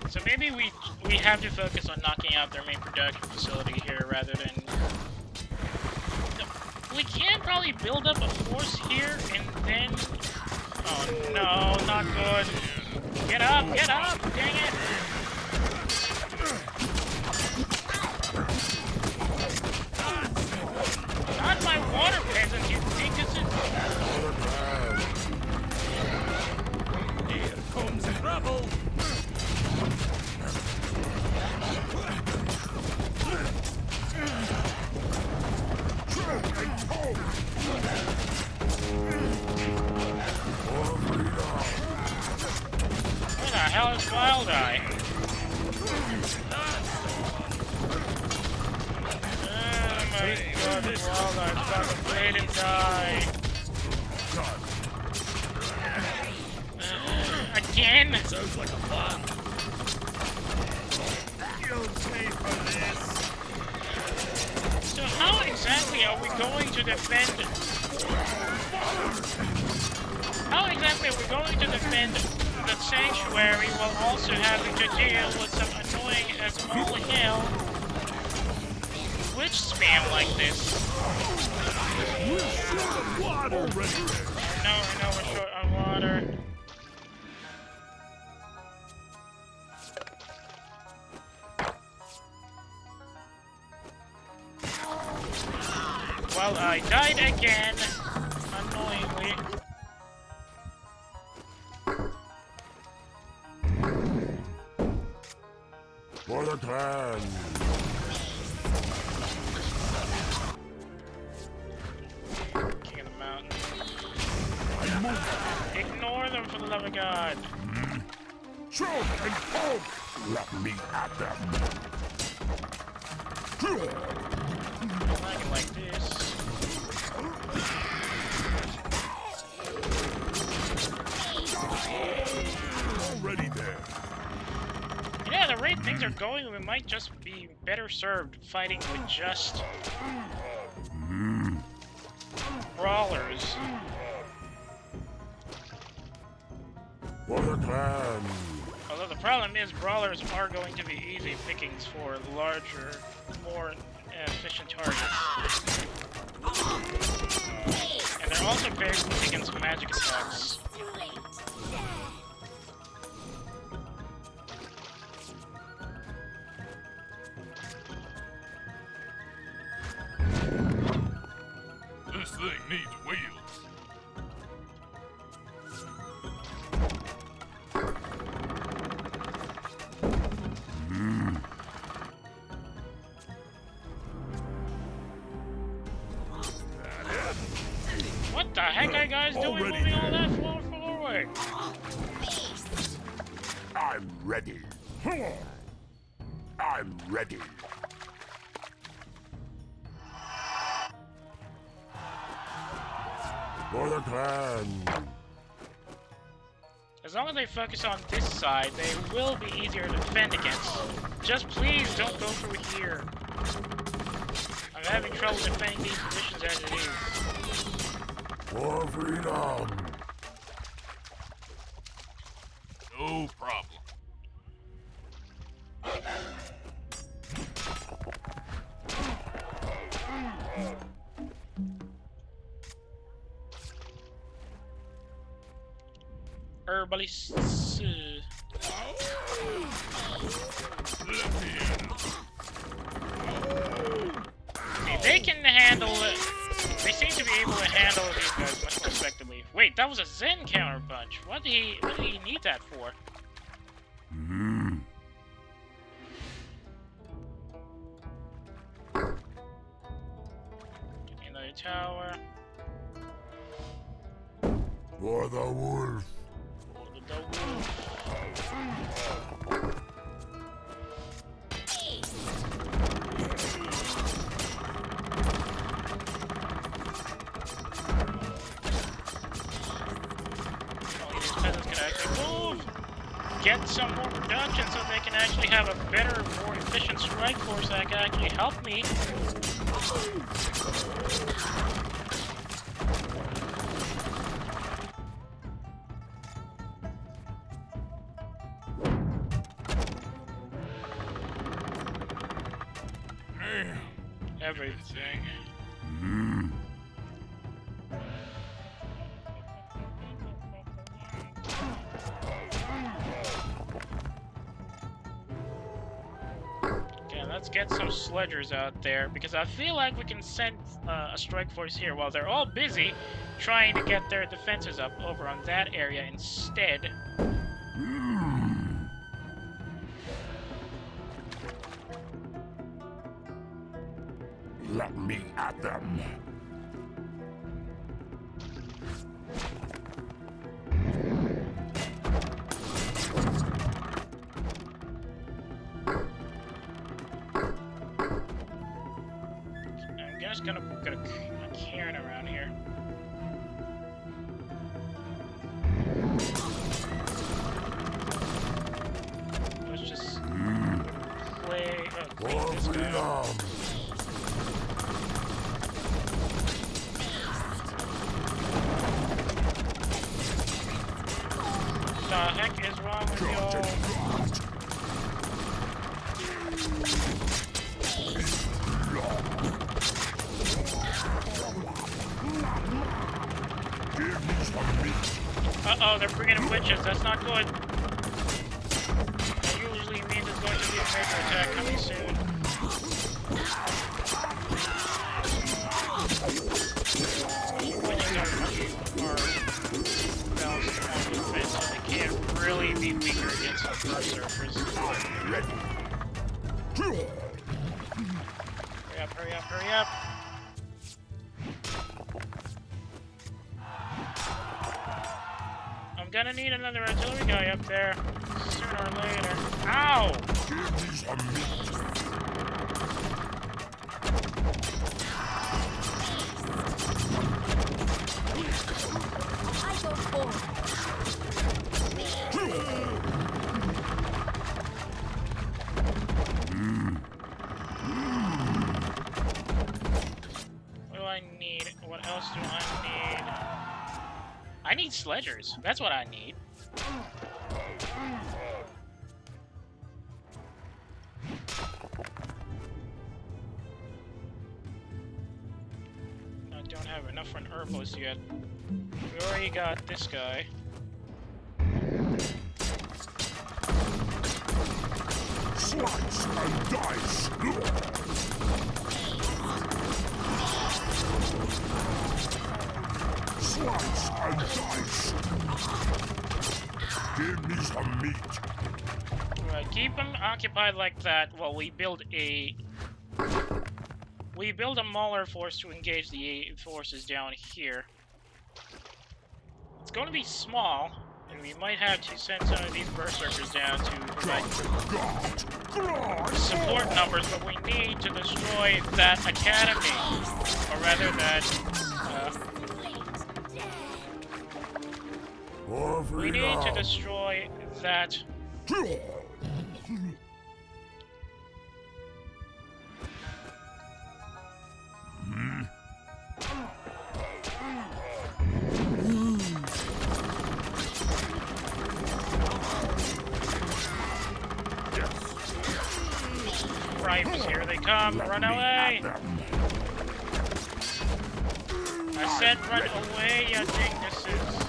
So maybe we have to focus on knocking out their main production facility here rather than... We can probably build up a force here and then... Oh no, not good. Get up, dang it! my water peasant, you think it's it? Here comes trouble. Where the hell is Wild Eye? Oh my god, Wild Eye fucking played and died. Again? Sounds like a plan. You'll pay for this. So how exactly are we going to defend it? How exactly are we going to defend the sanctuary while also having to deal with some annoying as all hell witch spam like this? Water already. I know we're short on water. Well, I died again, annoyingly. For the clan. King of the mountain. Ignore them for the love of God. Choke and poke. Let me at them. I like it like this. Already there. Yeah, the rate things are going, we might just be better served fighting with just brawlers. For the clan. Although the problem is, brawlers are going to be easy pickings for larger, more efficient targets. And they're also very weak against magic attacks. This thing needs wheels. What the heck are you guys doing Already moving all there. that far forward? I'm ready. I'm ready. For the clan. As long as they focus on this side, they will be easier to defend against. Just please don't go through here. I'm having trouble defending these positions as it is. For freedom. No problem. Herbalists. They can handle it. They seem to be able to handle these guys much more effectively. Wait, that was a Zen counter punch. What did he need that for? Getting another tower. For the wolf. For the wolf. Get some more production so they can actually have a better, more efficient strike force that can actually help me. Everything. let's get some sledgers out there, because I feel like we can send a strike force here while they're all busy trying to get their defenses up over on that area instead. Let me at them. I'm just gonna put a cairn around here. Let's just play this guy. The heck is wrong with y'all? Uh-oh, they're bringing in witches. That's not good. That usually means there's going to be a major attack coming soon. Witches are balanced on defense, so they can't really be weaker against the berserkers. Hurry up, hurry up, hurry up! I'm gonna need another artillery guy up there, sooner or later. Ow! I go forward. What do I need? What else do I need? I need sledgers. That's what I need. I don't have enough for an herbalist yet. We already got this guy. Slice and dice. Slice and dice. Give me some meat. Right, keep them occupied like that while we build a mauler force to engage the forces down here. It's going to be small, and we might have to send some of these berserkers down to provide support numbers, but we need to destroy that academy, or rather that we need to destroy that. Rifles, here they come, run away! I said run away, you dinguses!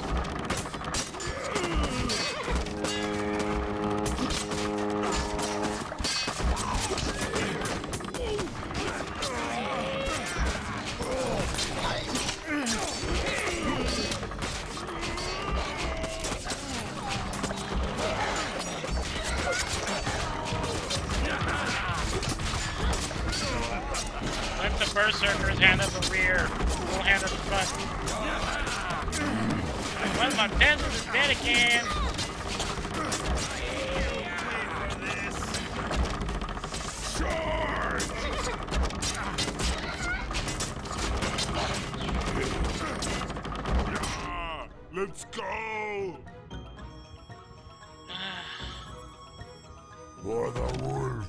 Let the berserkers handle the rear. We'll handle the front. Well, my peasant is dead again. Let's go! For the wolf.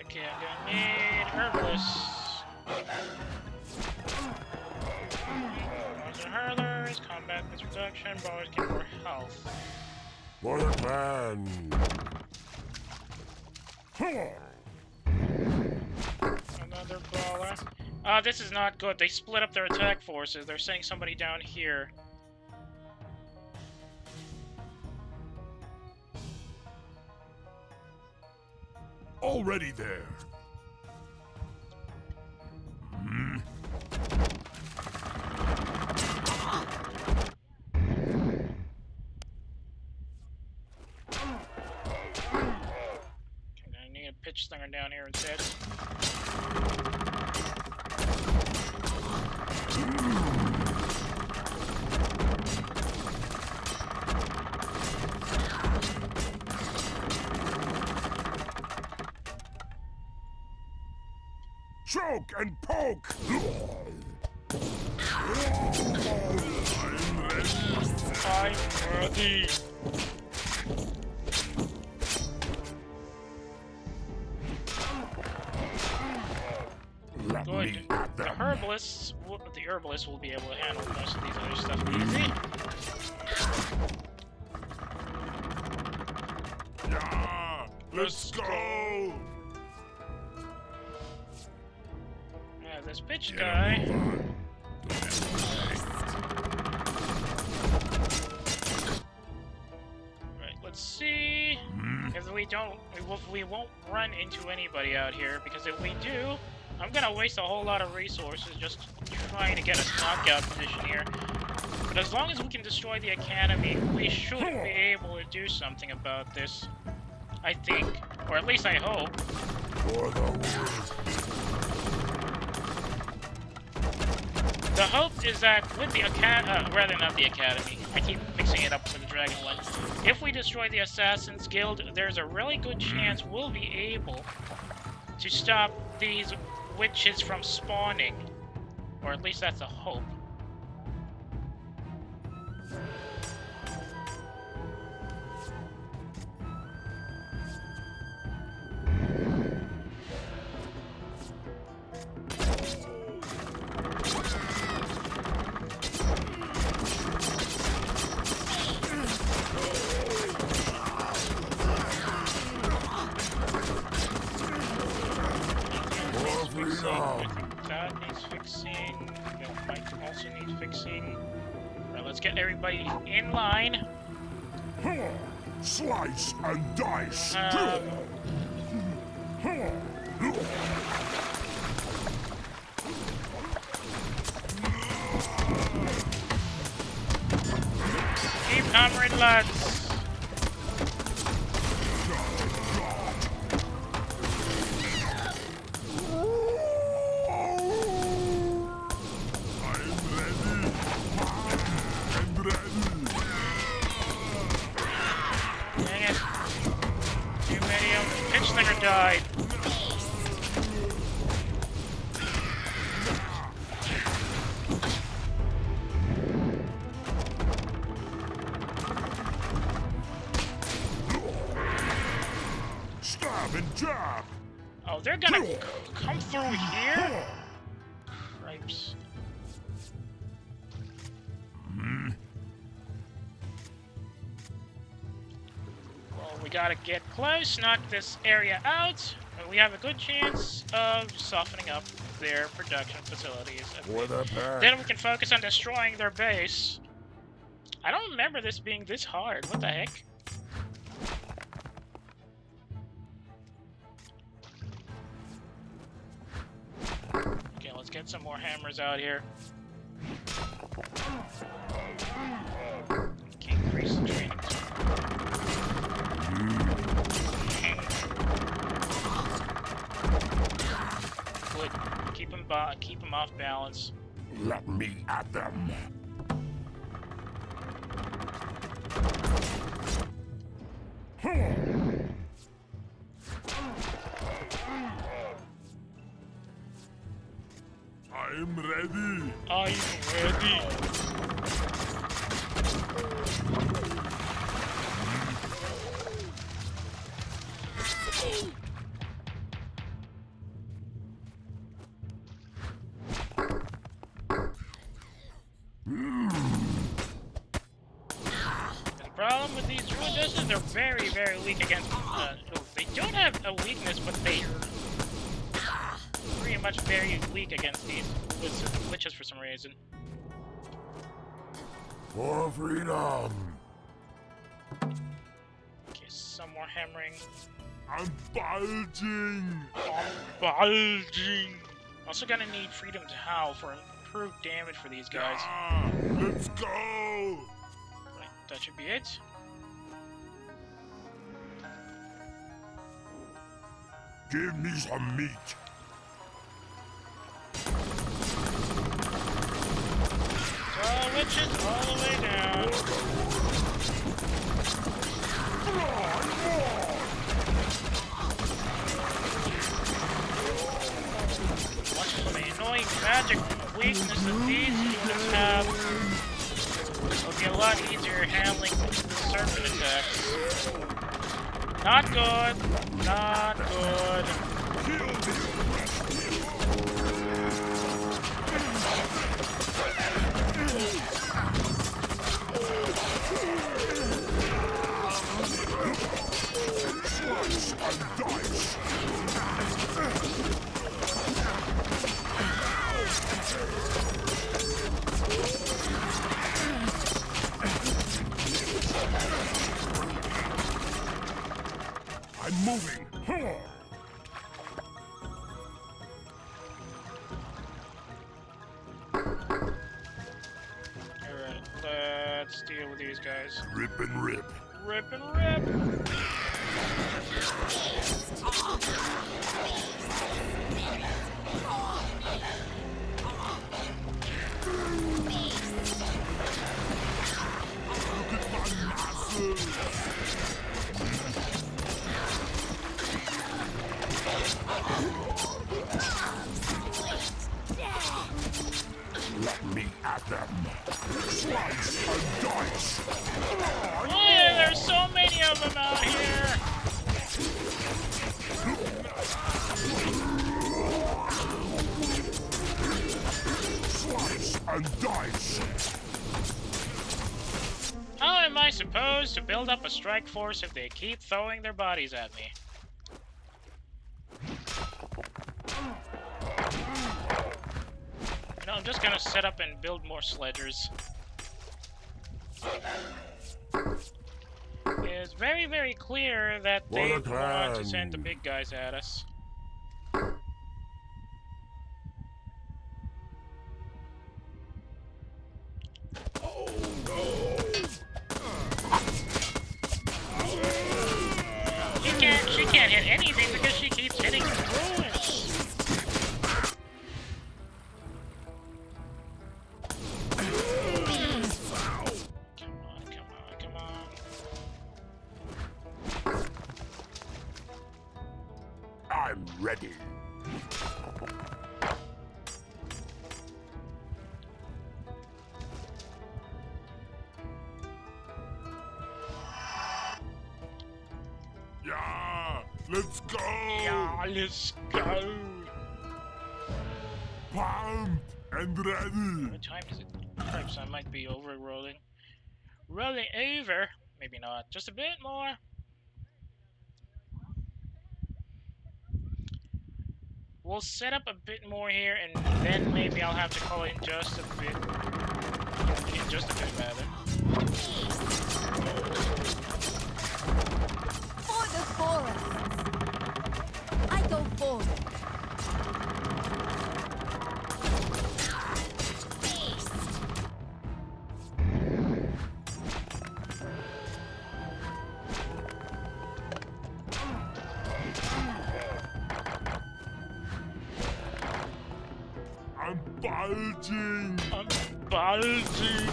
Okay, I'm gonna need herbalists. Monster hurlers, combat with reduction, brawlers get more health. For the clan. This is not good. They split up their attack forces. They're sending somebody down here. Already there. Hmm. Okay, I need a pitch slinger down here instead. Choke and poke! I'm ready. Let Good. me at The them. herbalists will be able to handle most of these other stuff easy. Yeah, let's go! Yeah, this bitch Get guy. him over. Right, let's see. If we won't run into anybody out here, because if we do, I'm gonna waste a whole lot of resources just trying to get a knockout position here. But as long as we can destroy the academy, we should be able to do something about this. I think, or at least I hope. For the world. The hope is that with the rather not the academy. I keep mixing it up with the dragon one. If we destroy the Assassin's Guild, there's a really good chance we'll be able to stop these witches from spawning. Or at least that's a hope. That needs fixing. Might also need fixing. Alright, let's get everybody in line. Slice and dice. Keep hammering, lads. Dang it. Too many of them. Pitch slinger died. Stab and jab. Oh, they're gonna come through here? Cripes. Well, we gotta get close, knock this area out. We have a good chance of softening up their production facilities. For the pack. Then we can focus on destroying their base. I don't remember this being this hard. What the heck? Okay, let's get some more hammers out here. Okay, increase the training. Good. Keep them off balance. Let me at them. I'm ready. I'm ready. The problem with these druids is they're very, very weak against. They don't have a weakness, but they pretty much very weak against these witches for some reason. For freedom! Okay, some more hammering. I'm bulging! I'm bulging! Also gonna need Freedom to Howl for improved damage for these guys. Ah, let's go! Right, that should be it. Give me some meat. So witches all the way down. Watch for the annoying magic weakness that these units have. It'll be a lot easier handling the serpent attacks. Not good. Not good. I'm moving. Alright, let's deal with these guys. Rip and rip. Rip and rip! Look at my muscles. Let me at them. Slice and dice. Oh yeah, there's so many of them out here! Slice and dice. How am I supposed to build up a strike force if they keep throwing their bodies at me? You know, I'm just gonna set up and build more sledgers. It's very, very clear that they What a want to plan. send the big guys at us. She can't hit anything because she keeps hitting the ruins. Come on, come on, come on. I'm ready. Yeah, let's go. Yeah, let's go. Pumped and ready. What time is it? Perhaps I might be over-rolling. Rolling over? Maybe not. Just a bit more. We'll set up a bit more here, and then maybe I'll have to call in just a bit. In just a bit, rather. For the forests! I go forward. I'm bulging. I'm bulging.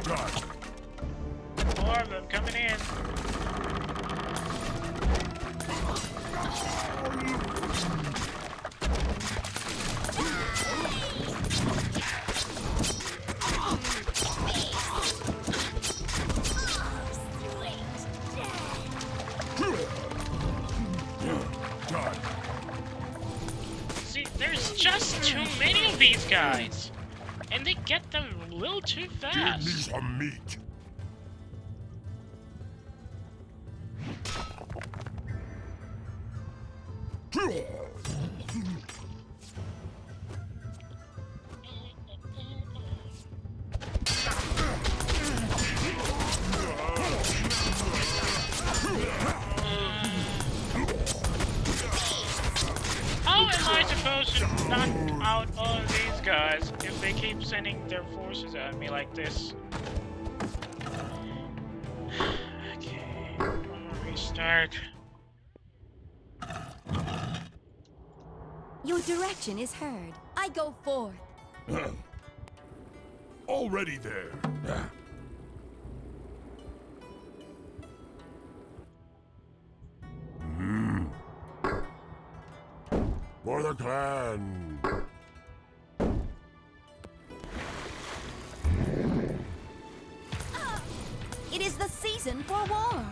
Done. More of them coming in. Done. too many of these guys! And they get them a little too Give me fast. some meat. How am I supposed to knock out all of these guys if they keep sending their forces at me like this? Okay, I'm gonna restart. Your direction is heard. I go forth. Already there. For the clan. It is the season for war.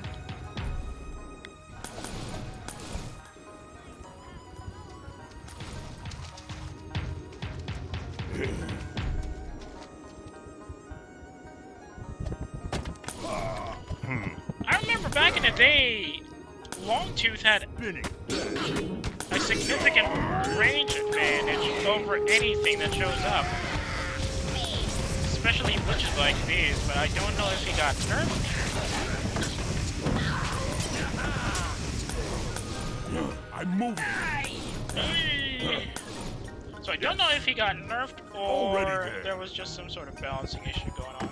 I remember back in the day, Longtooth had Spinning. a significant range advantage over anything that shows up. Especially in glitches like these, but I don't know if he got nerfed. I'm moving. So I don't know if he got nerfed Already or there. there was just some sort of balancing issue going on.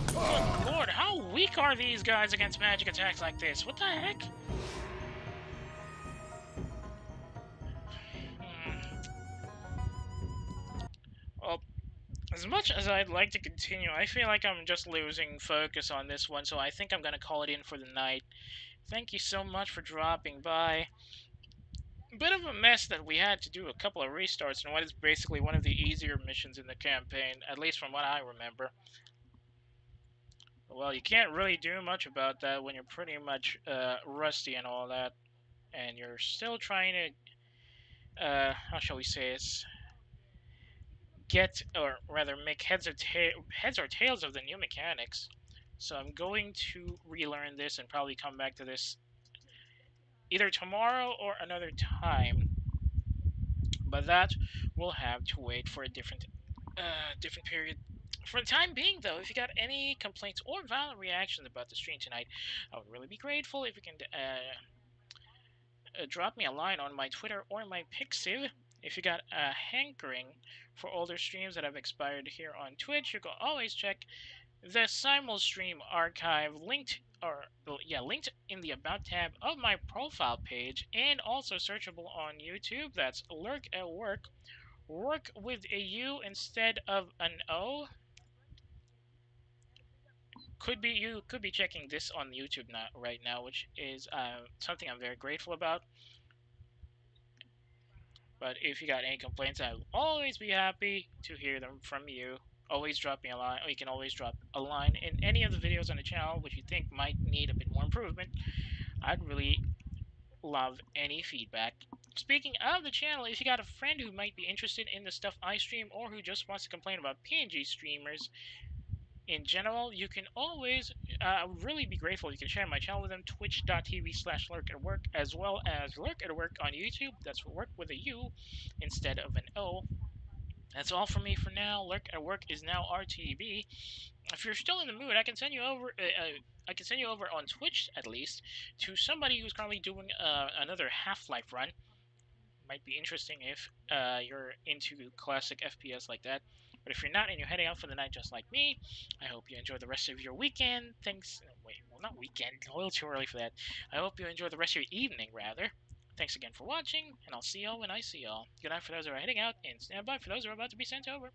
Good lord, how weak are these guys against magic attacks like this? What the heck? Well, as much as I'd like to continue, I feel like I'm just losing focus on this one, so I think I'm gonna call it in for the night. Thank you so much for dropping by. Bit of a mess that we had to do a couple of restarts in what is basically one of the easier missions in the campaign, at least from what I remember. Well, you can't really do much about that when you're pretty much rusty and all that, and you're still trying to, how shall we say it, get, or rather make heads or tails of the new mechanics. So I'm going to relearn this and probably come back to this either tomorrow or another time. But that will have to wait for a different period. For the time being, though, if you got any complaints or valid reactions about the stream tonight, I would really be grateful if you can drop me a line on my Twitter or my Pixiv. If you got a hankering for older streams that have expired here on Twitch, you can always check the simul stream archive linked in the about tab of my profile page, and also searchable on YouTube. That's Lurk at Work. Work with a U instead of an O. You could be checking this on YouTube right now, which is something I'm very grateful about. But if you got any complaints, I will always be happy to hear them from you. Always drop me a line, or you can always drop a line in any of the videos on the channel which you think might need a bit more improvement. I'd really love any feedback. Speaking of the channel, if you got a friend who might be interested in the stuff I stream, or who just wants to complain about PNG streamers in general, you can always, I would really be grateful if you can share my channel with them, twitch.tv/lurkatwork, as well as Lurk at Work on YouTube. That's Work with a U instead of an O. That's all from me for now. Lurk at Work is now RTB. If you're still in the mood, I can send you over. On Twitch, at least, to somebody who's currently doing another Half-Life run. Might be interesting if you're into classic FPS like that. But if you're not and you're heading out for the night just like me, I hope you enjoy the rest of your weekend. Not weekend. A little too early for that. I hope you enjoy the rest of your evening, rather. Thanks again for watching, and I'll see y'all when I see y'all. Good night for those who are heading out, and stand by for those who are about to be sent over.